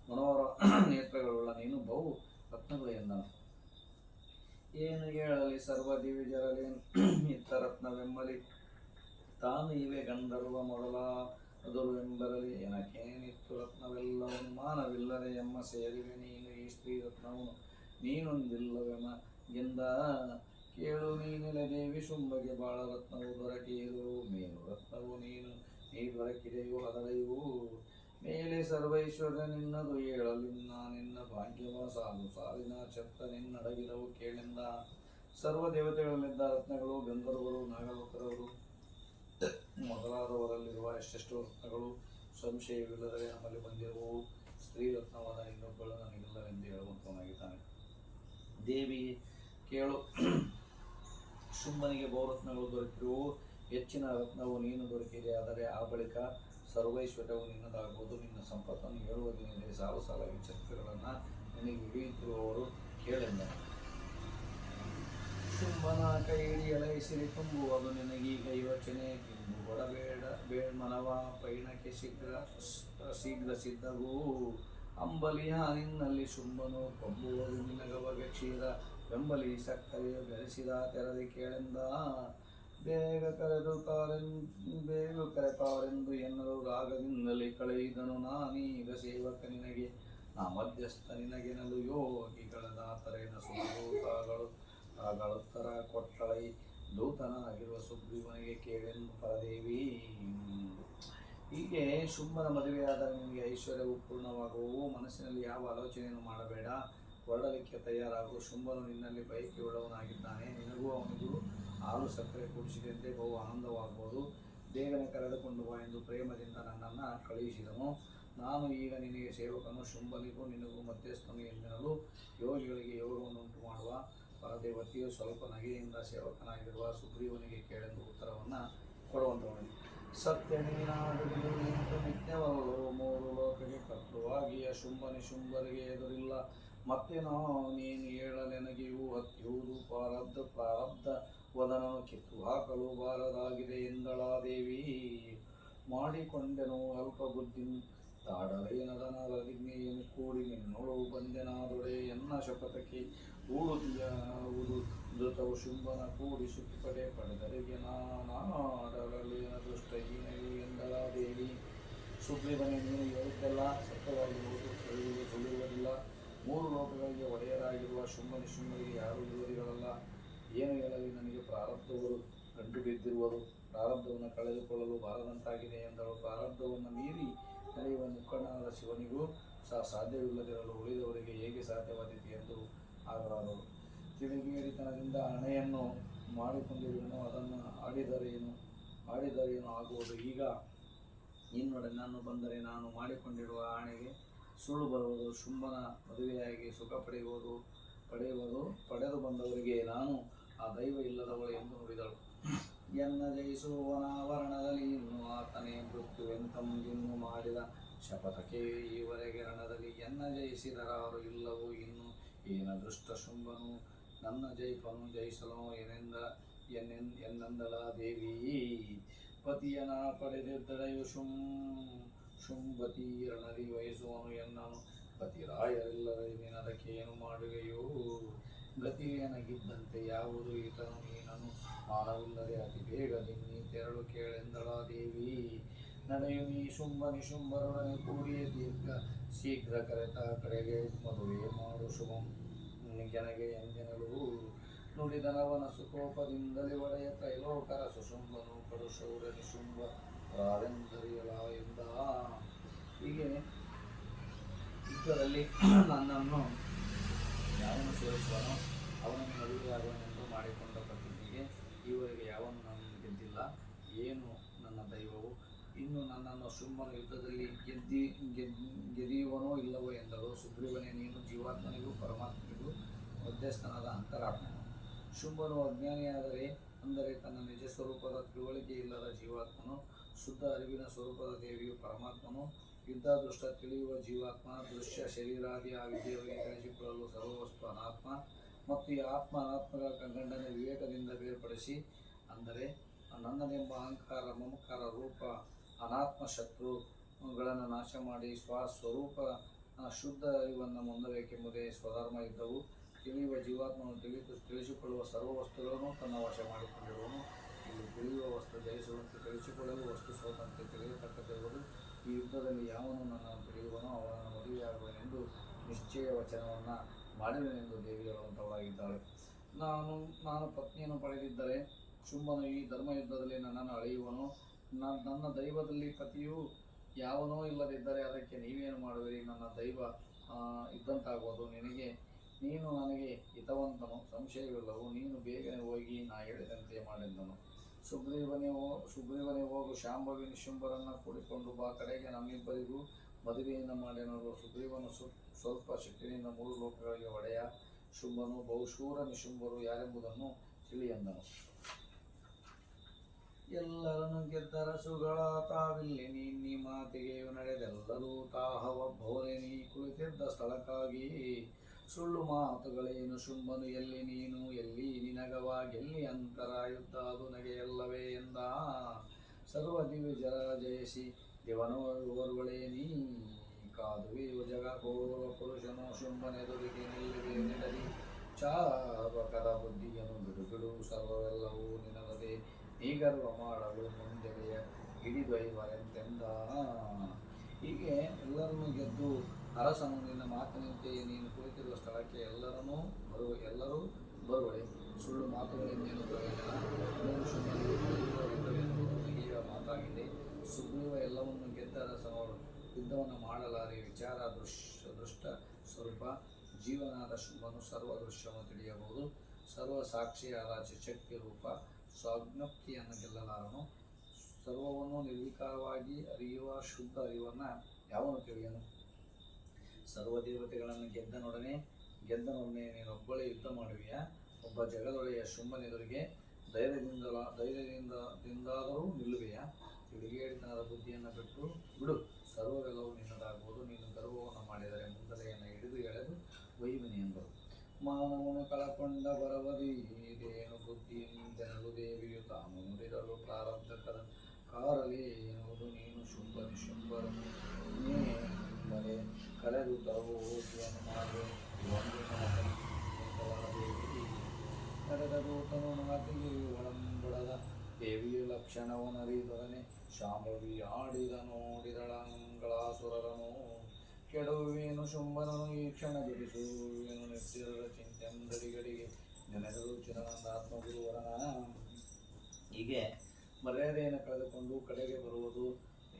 ಮನೋಹರ ನೇತ್ರಗಳುಳ್ಳ ನೀನು ಬಹು ರತ್ನಗಳು ಎಂದನು. ಏನು ಹೇಳಲಿ ಸರ್ವ ದಿವಿಜರಲಿ ಇತ್ತ ರತ್ನವೆಂಬಲಿ ತಾನು ಇವೆ ಗಂಧರ್ವ ಮೊದಲ ಅದುರುವೆಂಬರಲಿ ಎನಕೇನಿತ್ತು ರತ್ನವೆಲ್ಲವನು ಮಾನವಿಲ್ಲದೆ ಎಮ್ಮ ಸೇರಿವೆ ನೀನು ಈ ಸ್ತ್ರೀ ರತ್ನವು ನೀನೊಂದಿಲ್ಲವೆಮ ಎಂದ. ಕೇಳು ನೀನೆಲೆ ದೇವಿ ಶುಂಭಗೆ ಬಾಳ ರತ್ನವು ದೊರಕಿದು ಮೇಲು ರತ್ನವು ನೀ ದೊರಕಿದೆಯೋ ಅದಳೆಯು ಮೇಲೆ ಸರ್ವೈಶ್ವರ್ಯ ನಿನ್ನದು ಹೇಳಲಿನ್ನ ನಿನ್ನ ಭಾಗ್ಯವ ಸಾಲು ಸಾಲಿನ ಛತ್ರ ನಿನ್ನಡಗಿದವು ಕೇಳೆಂದ. ಸರ್ವ ದೇವತೆಗಳಲ್ಲಿದ್ದ ರತ್ನಗಳು ಗಂಧರ್ವರು ನಾಗಲೋಕರವರು ಮೊದಲಾದವರಲ್ಲಿರುವ ಎಷ್ಟೆಷ್ಟು ರತ್ನಗಳು ಸಂಶಯವಿಲ್ಲದರೆ ನಮ್ಮಲ್ಲಿ ಬಂದಿರುವವು. ಸ್ತ್ರೀ ರತ್ನವಾದ ಇನ್ನೊಬ್ಬಳು ನನಗಿಲ್ಲವೆಂದು ಹೇಳುವಂತವನಾಗಿದ್ದಾನೆ. ದೇವಿ ಕೇಳು ಶುಂಭನಿಗೆ ಬಹುರತ್ನಗಳು ದೊರಕಿರುವು. ಹೆಚ್ಚಿನ ರತ್ನವು ನೀನು ದೊರಕಿದೆ. ಆದರೆ ಆ ಬಳಿಕ ಸರ್ವೈಶ್ವರ್ಯವು ನಿನ್ನದಾಗುವುದು. ನಿನ್ನ ಸಂಪತ್ತನ್ನು ಹೇಳುವ ದಿನದೇ ಸಾಲು ಸಾಲಾಗಿ ಛತ್ರಗಳನ್ನು ನಿನಗೆ ಹಿಡಿಯುತ್ತಿರುವವರು ಕೇಳೆಂದನು. ಶುಂಭನ ಕೈ ಹಿಡಿಯಲೈಸಿರಿ ತುಂಬುವುದು ನಿನಗೀಗ ಯೋಚನೆ ಕಿಂಬು ಕೊಡಬೇಡ ಮನವ ಪೈಣಕ್ಕೆ ಶೀಘ್ರ ಸಿದ್ಧಗೂ ಅಂಬಲಿಯ ನಿನ್ನಲ್ಲಿ ಶುಂಭನು ಕೊಂಬುವುದು ನಿನಗವಗೆ ಕ್ಷೀರ ಬೆಂಬಲಿ ಸಕ್ಕರೆಯು ಬೆರೆಸಿದ ತೆರದಿ ಕೇಳೆಂದ. ಬೇಗ ಕರೆತಾರೆಂದು ಎನ್ನಲು ರಾಗದಿಂದಲೇ ಕಳೆಯಿದನು ನಾನೀಗ ಸೇವಕ ನಿನಗೆ ನಾ ಮಧ್ಯಸ್ಥ ನಿನಗೆನಲು ಯೋಗಿಗಳ ದಾತರೇನ ಸುದೂತಗಳು ತಾಗಳುತ್ತರ ಕೊಟ್ಟಳೈ ದೂತನಾಗಿರುವ ಸುಗ್ರೀವನಿಗೆ ಕೇಳೆಂದು ಪರದೇವಿ. ಹೀಗೆ ಶುಂಭನ ಮದುವೆಯಾದರೆ ನಿನಗೆ ಐಶ್ವರ್ಯವು ಪೂರ್ಣವಾಗುವು. ಮನಸ್ಸಿನಲ್ಲಿ ಯಾವ ಆಲೋಚನೆಯನ್ನು ಮಾಡಬೇಡ, ಹೊರಡಲಿಕ್ಕೆ ತಯಾರಾಗು. ಶುಂಭನು ನಿನ್ನಲ್ಲಿ ಬಯಕೆ ಉಳ್ಳವನಾಗಿದ್ದಾನೆ. ನಿನಗೂ ಅವನಿಗೂ ಹಾಲು ಸಕ್ಕರೆ ಕುಡಿಸಿದಂತೆ ಬಹು ಆನಂದವಾಗುವುದು. ಬೇಗನೆ ಕರೆದುಕೊಂಡು ಬಾ ಎಂದು ಪ್ರೇಮದಿಂದ ನನ್ನನ್ನು ಕಳುಹಿಸಿದನು. ನಾನು ಈಗ ನಿನಗೆ ಸೇವಕನು, ಶುಂಭನಿಗೂ ನಿನಗೂ ಮಧ್ಯಸ್ಥನು ಎಂದೆನಲು ಯೋಗಿಗಳಿಗೆ ಯೋಗವನ್ನುಂಟು ಮಾಡುವ ಪರದೇವತೆಯು ಸ್ವಲ್ಪ ನಗೆಯಿಂದ ಸೇವಕನಾಗಿರುವ ಸುಗ್ರೀವನಿಗೆ ಕೇಳೆಂದು ಉತ್ತರವನ್ನು ಕೊಡುವಂಥವನು. ಸತ್ಯ ನೀನಾಡುವುದು ನಿಂತು ನಿತ್ಯವಲ್ಲೋ ಮೂರು ಲೋಕಕ್ಕೆ ಕರ್ತೃವಾಗಿಯ ಶುಂಭರಿಗೆ ಎದುರಿಲ್ಲ. ಮತ್ತೇನೋ ನೀನು ಹೇಳಲೆನಗಿಯೂ ಹತ್ಯುವುದು ಪ್ರಾರಬ್ಧ ವದನನು ಕಿತ್ತು ಹಾಕಲು ಬಾರದಾಗಿದೆ ಎಂದಳಾದೇವಿ. ಮಾಡಿಕೊಂಡೆನು ಅಲ್ಪ ಬುದ್ಧಿ ತಾಡಲೇನದನ ಪ್ರತಿಜ್ಞೆಯನ್ನು ಕೂಡಿ ನಿನ್ನೊಳು ಬಂದೆನಾದೊಡೆ ಎನ್ನ ಶಪಥಕ್ಕೆ ಊಡುವುದು ಧೃತವು ಶುಂಭನ ಕೂಡಿ ಸುತ್ತಿಪಡೆ ಪಡೆದರಿಗೆ ನಾನಾಡಲೇನ ದುಷ್ಟ ಹೀನವು ಎಂದಳಾದೇವಿ. ಸುಗ್ರೀವನೇ ನೀನು ಹೇಳಿದ್ದೆಲ್ಲ ಸತ್ಯವಾಗಿರುವುದು, ಹೇಳುವುದು ಸುಳ್ಳುವುದಿಲ್ಲ. ಮೂರು ಲೋಕಗಳಿಗೆ ಒಡೆಯರಾಗಿರುವ ಶುಂಭನಿಗೆ ಯಾರೂ ವಿರೋಧಿಗಳಲ್ಲ. ಏನು ಹೇಳಲಿ, ನನಗೆ ಪ್ರಾರಬ್ಧವರು ಗಂಟು ಬಿದ್ದಿರುವುದು, ಪ್ರಾರಬ್ಧವನ್ನು ಕಳೆದುಕೊಳ್ಳಲು ಬಾರದಂತಾಗಿದೆ ಎಂದಳು. ಪ್ರಾರಬ್ಧವನ್ನು ಮೀರಿ ನಡೆಯುವ ಮುಖಂಡನಾದ ಶಿವನಿಗೂ ಸಾಧ್ಯವಿಲ್ಲದಿರಲು ಉಳಿದವರಿಗೆ ಹೇಗೆ ಸಾಧ್ಯವಾದೀತು ಎಂದು ಆಗಲಾರದು. ತಿಳಿಗೇಡಿತನದಿಂದ ಹಣೆಯನ್ನು ಮಾಡಿಕೊಂಡಿರುವನು, ಅದನ್ನು ಆಡಿದರೇನು ಆಗುವುದು. ಈಗ ನಿನ್ನೊಡನೆ ನಾನು ಬಂದರೆ ನಾನು ಮಾಡಿಕೊಂಡಿರುವ ಆಣೆಗೆ ಸುಳ್ಳು ಬರುವುದು. ಶುಂಭನ ಮದುವೆಯಾಗಿ ಸುಖ ಪಡೆದು ಬಂದವರಿಗೆ ನಾನು ಆ ದೈವ ಇಲ್ಲದವಳು ಎಂದು ನುಡಿದಳು. ಎನ್ನ ಜಯಿಸುವನಾವರಣದಲ್ಲಿ ಇನ್ನು ಆತನೇ ಮೃತ್ಯುವೆಂತಂದಿನ್ನು ಮಾಡಿದ ಶಪಥಕ್ಕೆ ಈವರೆಗೆ ರಣದಲ್ಲಿ ಎನ್ನ ಜಯಿಸಿದರಾರು ಇಲ್ಲವೋ ಇನ್ನು ಏನ ದುಷ್ಟ ಶುಂಭನು ನನ್ನ ಜಯಿಪನು ಜಯಿಸಲು ಎನ್ನಂದಳ ದೇವಿ ಪತಿಯನ ಪಡೆದಿದ್ದಳೆಯು ಶುಂಭತಿ ರಣದಿ ವಹಿಸುವನು ಎನ್ನನು ಪತಿರಾಯರಿಲ್ಲದೆ ನಿನದಕ್ಕೆ ಏನು ಮಾಡುವೆಯೋ ಗತಿಯೇನಗಿದ್ದಂತೆ ಯಾವುದು ಈತನು ನೀನನು ಮಾನವಿಲ್ಲದೆ ಅತಿ ಬೇಗ ನಿನ್ನಿ ತೆರಳು ಕೇಳೆಂದಳ ದೇವಿ ನಡೆಯು ನೀ ಶುಂಭ ನಿಶುಂಭರೊಡನೆ ಕೂಡಿಯ ದೀರ್ಘ ಶೀಘ್ರ ಕರೆತ ಕಡೆಗೆ ಮದುವೆ ಮಾಡು ಶುಭಂ ನಿನಗೆ ಎಂದೆನಲು ನುಡಿದನವನ ಸುಕೋಪದಿಂದಲೇ ಒಡೆಯ ತ್ರೈಲೋಕರ ಸುಶುಂಭನು ಪರುಶೌರ ನಿಶುಂಭ ರಾವೆಂದರಿಯಲ ಎಂದ. ಹೀಗೆ ಯುದ್ಧದಲ್ಲಿ ನನ್ನನ್ನು ಯಾವನು ಸೋಲಿಸುವನೋ ಅವನನ್ನು ಮದುವೆಯಾಗುವನೆಂದು ಮಾಡಿಕೊಂಡ ಪ್ರತಿಜ್ಞೆಗೆ ಈವರೆಗೆ ಯಾವನು ನನ್ನನ್ನು ಗೆದ್ದಿಲ್ಲ. ಏನು ನನ್ನ ದೈವವು? ಇನ್ನು ನನ್ನನ್ನು ಶುಂಭನ ಯುದ್ಧದಲ್ಲಿ ಗೆದಿಯುವನೋ ಇಲ್ಲವೋ ಎಂದಳು. ಸುಗ್ರೀವನೇ, ನೀನು ಜೀವಾತ್ಮನಿಗೂ ಪರಮಾತ್ಮನಿಗೂ ಮಧ್ಯಸ್ಥನಾದ ಅಂತರಾತ್ಮನು. ಶುಂಭನು ಅಜ್ಞಾನಿಯಾದರೆ, ಅಂದರೆ ತನ್ನ ನಿಜ ಸ್ವರೂಪದ ತಿಳುವಳಿಕೆ ಇಲ್ಲದ ಜೀವಾತ್ಮನು. ಶುದ್ಧ ಅರಿವಿನ ಸ್ವರೂಪದ ದೇವಿಯು ಪರಮಾತ್ಮನು. ಯುದ್ಧಾದೃಷ್ಟ ತಿಳಿಯುವ ಜೀವಾತ್ಮ ದೃಶ್ಯ ಶರೀರಾದಿ ಆ ವಿದ್ಯೆಯವರಿಗೆ ತಿಳಿಸಿಕೊಳ್ಳಲು ಸರ್ವವಸ್ತು ಅನಾತ್ಮ. ಮತ್ತು ಈ ಆತ್ಮ ಅನಾತ್ಮಗಳ ಕಂಡನೆ ವಿವೇಕದಿಂದ ಬೇರ್ಪಡಿಸಿ, ಅಂದರೆ ನನ್ನದೆಂಬ ಅಹಂಕಾರ ಮಮಕಾರ ರೂಪ ಅನಾತ್ಮ ಶತ್ರುಗಳನ್ನು ನಾಶ ಮಾಡಿ ಸ್ವಸ್ವರೂಪ ಶುದ್ಧ ಅರಿವನ್ನು ಹೊಂದಬೇಕೆಂಬುದೇ ಸ್ವಧರ್ಮ ಇದ್ದವು. ತಿಳಿಯುವ ಜೀವಾತ್ಮನು ತಿಳಿಸಿಕೊಳ್ಳುವ ಸರ್ವ ವಸ್ತುಗಳನ್ನು ತನ್ನ ವಶ ಮಾಡಿಕೊಂಡಿರುವನು. ಇಲ್ಲಿ ತಿಳಿಯುವ ವಸ್ತು ಜಯಿಸುವಂತೆ ತಿಳಿಸಿಕೊಳ್ಳಲು, ವಸ್ತು ಸೋತಂತೆ ತಿಳಿಯತಕ್ಕದಿರುವುದು. ಈ ಯುದ್ಧದಲ್ಲಿ ಯಾವನು ನನ್ನನ್ನು ತಿಳಿಯುವನೋ ಅವನನ್ನು ಮದುವೆಯಾಗುವನೆಂದು ನಿಶ್ಚಯ ವಚನವನ್ನು ಮಾಡಿದನೆಂದು ದೇವಿ ಹೇಳುವಂಥವಳಾಗಿದ್ದಾಳೆ. ನಾನು ಪತ್ನಿಯನ್ನು ಪಡೆದಿದ್ದರೆ ಶುಂಭನು ಈ ಧರ್ಮಯುದ್ಧದಲ್ಲಿ ನನ್ನನ್ನು ಅಳೆಯುವನು. ನನ್ನ ದೈವದಲ್ಲಿ ಪತಿಯು ಯಾವನೋ ಇಲ್ಲದಿದ್ದರೆ ಅದಕ್ಕೆ ನೀವೇನು ಮಾಡುವಿರಿ? ನನ್ನ ದೈವ ಇದ್ದಂತಾಗುವುದು. ನೀನು ನನಗೆ ಹಿತವಂತನು, ಸಂಶಯವಿಲ್ಲವು. ನೀನು ಬೇಗನೆ ಹೋಗಿ ನಾ ಹೇಳಿದಂತೆ ಮಾಡೆಂದನು. ಸುಗ್ರೀವನೇ ಹೋಗು, ಶಾಂಭವಿ ನಿಶುಂಭರನ್ನು ಕೂಡಿಕೊಂಡು ಬಾ. ಕಡೆಗೆ ನಮ್ಮಿಬ್ಬರಿಗೂ ಮದುವೆಯನ್ನು ಮಾಡೆನರು. ಸುಗ್ರೀವನು ಸ್ವಲ್ಪ ಶಕ್ತಿಯಿಂದ 3 ಲೋಕಗಳಿಗೆ ಒಡೆಯ. ಶುಂಭನು ಬಹುಶೂರ ನಿಶುಂಭರು ಯಾರೆಂಬುದನ್ನು ತಿಳಿ ಎಂದನು. ಎಲ್ಲರನ್ನು ಗೆದ್ದ ರಸುಗಳ ತಾವಿಲ್ಲಿ ನೀ ಮಾತಿಗೆಯು ನಡೆದೆಲ್ಲರೂ ತಾಹವ ಬೋರೆ ನೀ ಕುಳಿತಿದ್ದ ಸ್ಥಳಕ್ಕಾಗಿ. ಸುಳ್ಳು ಮಾತುಗಳೇನು ಶುಂಭನು? ಎಲ್ಲಿ ನೀನು ಎಲ್ಲಿ ನಿನಗವಾಗೆಲ್ಲಿ ಅಂತರ ಯುದ್ಧ ಅದು ನಗೆಯಲ್ಲವೇ ಎಂದ. ಸರ್ವ ದಿವ್ಯ ಜರ ಜಯಿಸಿ ದಿವನೋರ್ವಳೆ ನೀ ಕಾದುವೆ ಜಗ ಘೋರ ಪುರುಷನು ಶುಂಭನೆದುರಿಗೆ ನಿಲ್ಲುವೆ ನಿಡಲಿ ಚಾರ್ವಕರ ಬುದ್ಧಿಯನ್ನು ಬಿಡು ಸರ್ವವೆಲ್ಲವೂ ನಿನಗದೆ ನೀ ಗರ್ವ ಮಾಡಲು ಮುಂದೆಲೆಯ ಹಿಡಿದೊಯ್ವರೆಂತೆಂದ. ಹೀಗೆ ಎಲ್ಲರನ್ನೂ ಗೆದ್ದು ಅರಸನು ನಿನ್ನ ಮಾತಿನಂತೆಯೇ ನೀನು ಕುಳಿತಿರುವ ಸ್ಥಳಕ್ಕೆ ಎಲ್ಲರೂ ಬರುವಳೆ. ಸುಳ್ಳು ಮಾತುಗಳಿಂದೇನು ಪ್ರಯೋಜನ? ಮೂರು ಶುಂಭನೆಂದು ನಗೆಯುವ ಮಾತಾಗಿದೆ. ಸುಗ್ರೀವ ಎಲ್ಲವನ್ನು ಗೆದ್ದ ಅರಸನವರು ಯುದ್ಧವನ್ನು ಮಾಡಲಾರೆ. ವಿಚಾರ ದೃಷ್ಟ ಸ್ವರೂಪ ಜೀವನಾದ ಶುಂಭನು ಸರ್ವ ದೃಶ್ಯವನ್ನು ತಿಳಿಯಬಹುದು. ಸರ್ವ ಸಾಕ್ಷಿಯಾದ ಚಿಶಕ್ತಿ ರೂಪ ಸ್ವಾಜ್ಞಪ್ತಿಯನ್ನು ಗೆಲ್ಲಲಾರನು. ಸರ್ವವನ್ನು ನಿರ್ವಿಕಾರವಾಗಿ ಅರಿಯುವ ಶುದ್ಧ ಅರಿವನ್ನು ಯಾವನು ತಿಳಿಯನು? ಸರ್ವದೇವತೆಗಳನ್ನು ಗೆದ್ದನೊಡನೆ ನೀನೊಬ್ಬಳೇ ಯುದ್ಧ ಮಾಡುವಿಯಾ? ಒಬ್ಬ ಜಗದೊಳೆಯ ಶುಂಭನೆದುರಿಗೆ ಧೈರ್ಯದಿಂದಾದರೂ ನಿಲ್ಲುವೆಯಾ? ತಿಳಿಗೇಡಿತನದ ಬುದ್ಧಿಯನ್ನು ಬಿಡು, ಸರ್ವವೆಲ್ಲವೂ ನಿನ್ನದಾಗುವುದು. ನೀನು ಗರ್ವವನ್ನು ಮಾಡಿದರೆ ಮುಂದಲೆಯನ್ನು ಹಿಡಿದು ಎಳೆದು ಒಯ್ಯುವಿನಿ ಎಂದರು. ಮಾನವನು ಕಳಕೊಂಡ ಬರವದೇನು ಬುದ್ಧಿಯಿಂದೆನಲು ದೇವಿಯು ತಾನು ನುಡಿದಳು. ಪ್ರಾರಬ್ಧ ಕಾರಲೇ ಎನ್ನುವುದು ನೀನು ಶುಂಭ ನಿಶುಂಭರನ್ನೇ ಕಳೆದು ತರುವ ಹೋಗಿಯನ್ನು ಮಾಡಿ ದೇವಿ ನಡೆದ ದೂತನು ಮಾತಿಗೆ ಒಳಂಬಳದ ದೇವಿಯ ಲಕ್ಷಣವನರಿದೊಡನೆ ಶಾಂಭವಿ ಆಡಿದ ನೋಡಿದಳಂಗಳಾಸುರರನು. ಕೆಡುವೇನು ಶುಂಭನನು ಈ ಕ್ಷಣ ಬಿಡಿಸುವೇನು ನಿರ್ಜರ ಚಿಂತೆಂದಡಿಗಡಿಗೆ ನೆನೆದಳು ಚಿದಾನಂದಾತ್ಮಗುರುವರನ. ಹೀಗೆ ಮರ್ಯಾದೆಯನ್ನು ಕಳೆದುಕೊಂಡು ಕಡೆಗೆ ಬರುವುದು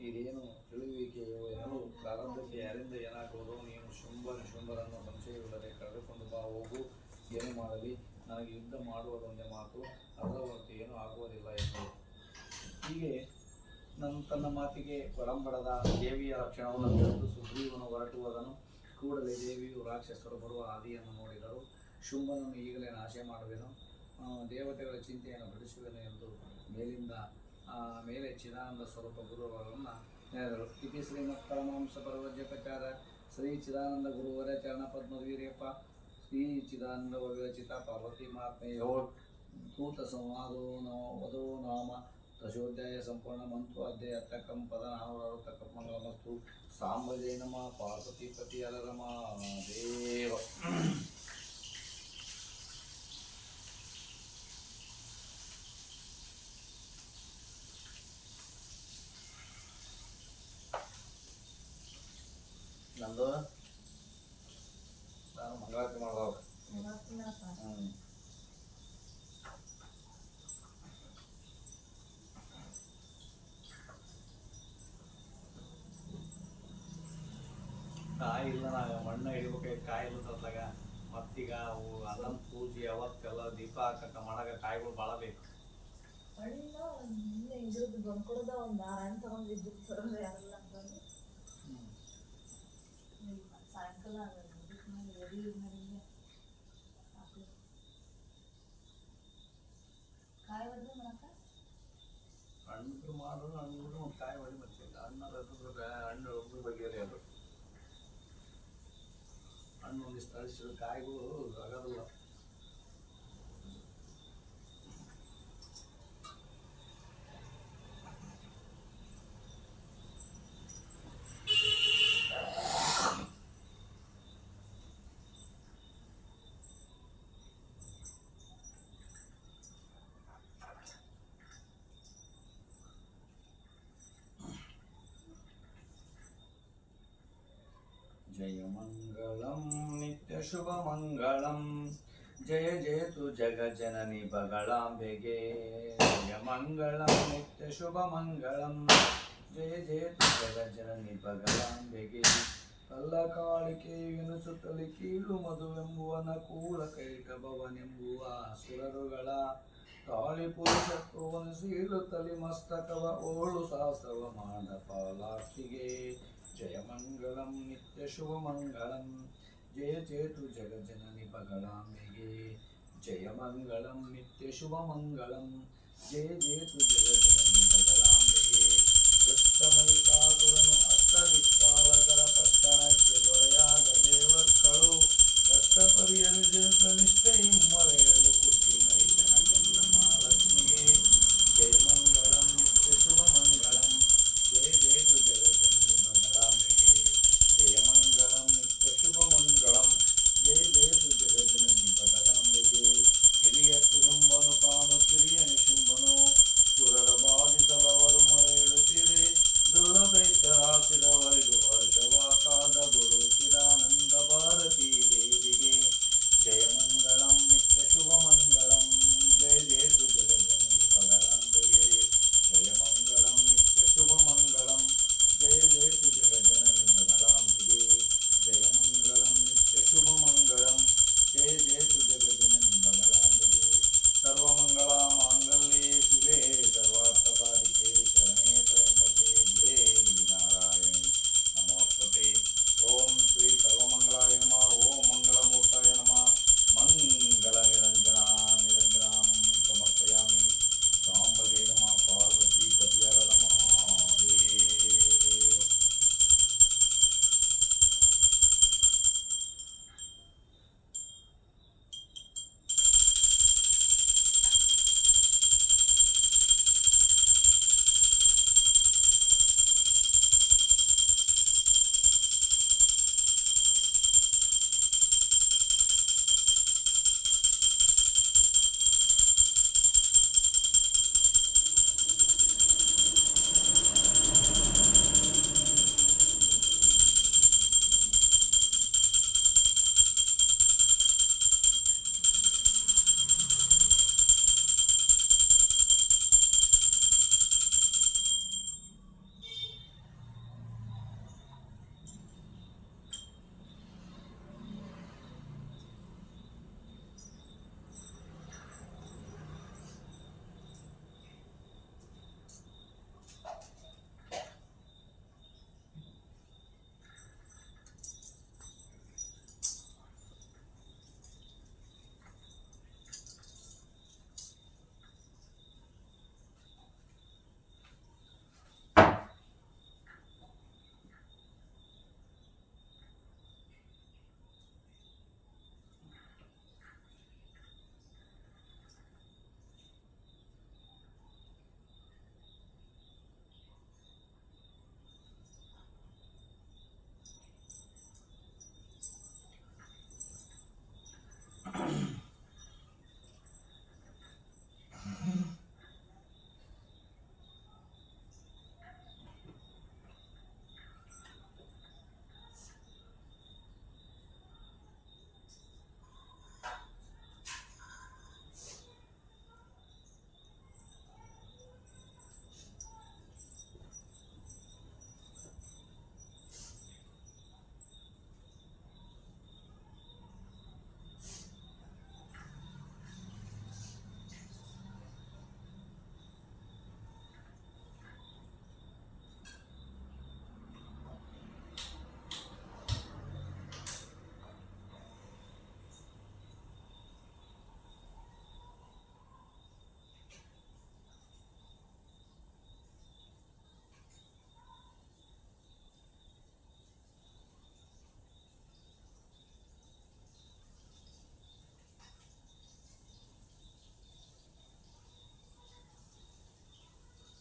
ಇದೇನು ತಿಳಿಯುವಿಕೆಯೋ ಎನ್ನಲು ಪ್ರಾರಂಭಕ್ಕೆ ಯಾರಿಂದ ಏನಾಗುವುದು? ನೀನು ಶುಂಭರನ್ನು ಸಂಶಯವಿಲ್ಲದೆ ಕಳೆದುಕೊಂಡು ಬಾ, ಹೋಗು. ಏನು ಮಾಡಲಿ? ನನಗೆ ಯುದ್ಧ ಮಾಡುವುದೊಂದೇ ಮಾತು, ಅದರ ಹೊರತು ಏನೂ ಆಗುವುದಿಲ್ಲ ಎಂದರು. ಹೀಗೆ ತನ್ನ ಮಾತಿಗೆ ಒಳಂಬಡದ ದೇವಿಯ ಲಕ್ಷಣವನ್ನು ತಿಳಿದು ಸುಗ್ರೀವನು ಹೊರಟುವುದನು. ಕೂಡಲೇ ದೇವಿಯು ರಾಕ್ಷಸರು ಬರುವ ಹಾದಿಯನ್ನು ನೋಡಿದರು. ಶುಂಭನನ್ನು ಈಗಲೇ ನಾಶ ಮಾಡುವೆನು, ದೇವತೆಗಳ ಚಿಂತೆಯನ್ನು ಬಿಡಿಸುವೆನು ಎಂದು ಮೇಲೆ ಚಿದಾನಂದ ಸ್ವರೂಪ ಗುರುವರನ್ನು ನೆನೆದರು. ಇತಿ ಶ್ರೀಮತ್ ಪರಮಾಂಸ ಪರವಜ್ಯಪಚಾರ ಶ್ರೀ ಚಿದಾನಂದ ಗುರುವರ ಚರಣ ಪದ್ಮವೀರ್ಯಪ್ಪ ಶ್ರೀ ಚಿದಾನಂದ ವಿರಚಿತ ಪಾರ್ವತಿ ಮಹಾತ್ಮೆಯೋ ಭೂತ ಸಂವಾದೋ ನಮೋ ವಧೋ ನಾಮ ದಶೋಧ್ಯಾಯ ಸಂಪೂರ್ಣ ಮಂತ್ವಾಧ್ಯಾಯ ಅರ್ಥಕಂ ಪದ 460 ಮಂಗಲಮಸ್ತು ಸಾಂಬಜಯ ನಮಃ ಪಾರ್ವತಿಪತಿ ಅಲರಮ ದೇವ. ನಂದು ನಾನು ಮಂಗಳಾರತಿ ಮಾಡೋದು. ಕಾಯಿ ಇಲ್ಲ, ನಾವು ಮಣ್ಣ ಹಿಡಿಬೇಕಾಗಿ ಕಾಯಿ ಇಲ್ಲ ತರ್ಲಾಗ. ಮತ್ತೀಗ ಅವು ಅನಂತ ಪೂಜೆ ಅವತ್ತೆಲ್ಲ ದೀಪ ಹಾಕಕ್ಕ ಮಾಡಾಗ ಕಾಯಿಗಳು ಭಾಳ ಬೇಕು. ಹಣ್ಣು ಮಾಡು, ಹಣ್ಣು ಕಾಯಿ ಹೊಡಿ ಬರ್ತಿಲ್ಲ. ಹಣ್ಣು ಒಬ್ಬರು ಬಗೆಯರಿ ಅದು. ಹಣ್ಣು ಒಂದಿಷ್ಟು ಅಳಿಸಿದ ಕಾಯಿಗಳು ಆಗೋದಿಲ್ಲ. ಜಯ ಮಂಗಳಂ ನಿತ್ಯ ಶುಭ ಮಂಗಳಂ ಜಯ ಜಯತು ಜಗಜ್ಜನನಿ ಬಗಳಾಂಬೆಗೆ. ಜಯ ಮಂಗಳಂ ನಿತ್ಯ ಶುಭ ಮಂಗಳಂ ಜಯ ಜಯತು ಜಗಜ್ಜನನಿ ಬಗಳಾಂಬೆಗೆ. ಕಲ್ಲ ಕಾಳಿಕೆ ಎನಿಸುತ್ತಲಿ ಕೀಳು ಮಧುವೆಂಬುವನ ಕೂಳ ಕೈಟಭವನೆಂಬುವ ಸುರರುಗಳ ತಾಳಿ ಪುರುಷತ್ವವನ್ನು ಸೀಳುತ್ತಲಿ ಮಸ್ತಕವ ಓಳು ಸಹಸ್ರವ ಮಾಂಡಪಾಲಾಕ್ಷಿಗೆ. ಜಯ ಮಂಗಳಂ ನಿತ್ಯ ಶುಭ ಮಂಗಳಂ ಜಯ ಜಯತು ಜಗಜ್ಜನನಿ ಬಗಳಾಂಬೆಗೆ. ಜಯ ಮಂಗಳಂ ನಿತ್ಯ ಶುಭ ಮಂಗಳಂ ಜಯ ಜಯತು ಜಗಜ್ಜನನಿ ಬಗಳಾಂಬೆಗೆ. ದುಷ್ಟಮೈತಾಸುರನು ಅಷ್ಟದಿಕ್ಪಾಲಕರ ಪಟ್ಟಣಕ್ಕೆ ದೊರೆಯಾಗ ದೇವರ್ಗಳು ಕಷ್ಟ ಪರಿಹರಿಸಿದ ನಿಷ್ಠೆಯಿಮ್ಮರೇಳಲು ಕುಟ್ಟಿ ಮೈತನ ಚಂದ್ರ ಮಹಾಲಕ್ಷ್ಮಿಗೆ. ಜಯ ಮಂಗಳಂ ನಿತ್ಯ ಶುಭ ಮಂಗಳಂ ಜಯ ಜಯತು ಜಗಜ್ಜನನಿ ಬಗಳಾಂಬೆಗೆ. ಜಯ ಮಂಗಳಂ ನಿತ್ಯ ಶುಭ ಮಂಗಳಂ ಜಯ ಜಯತು ಜಗಜ್ಜನನಿ ಬಗಳಾಂಬೆಗೆ. ಹಿರಿಯತ್ತು ಶುಂಭನು ತಾನು ಕಿರಿಯನೆ ಶುಂಭನು ಸುರರ ಬಾಧಿಸಲವರು ಮೊರೆ ಇಡುತ್ತಿರೆ. ದುರ್ಲದೈತ್ಯರ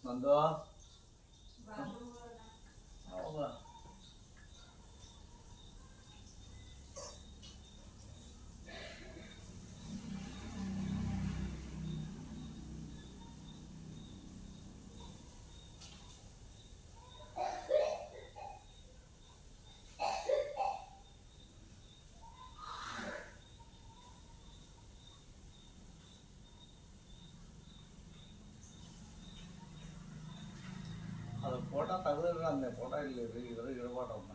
ನಂದು ಹೌದಾ ಅದು ಫೋಟೋ ತೆಗೆದ್ರೆ ಅಂದೆ ಫೋಟೋ ಇಲ್ಲಿ ಇದ್ರಾಗ ಇರಬಾರ್ದು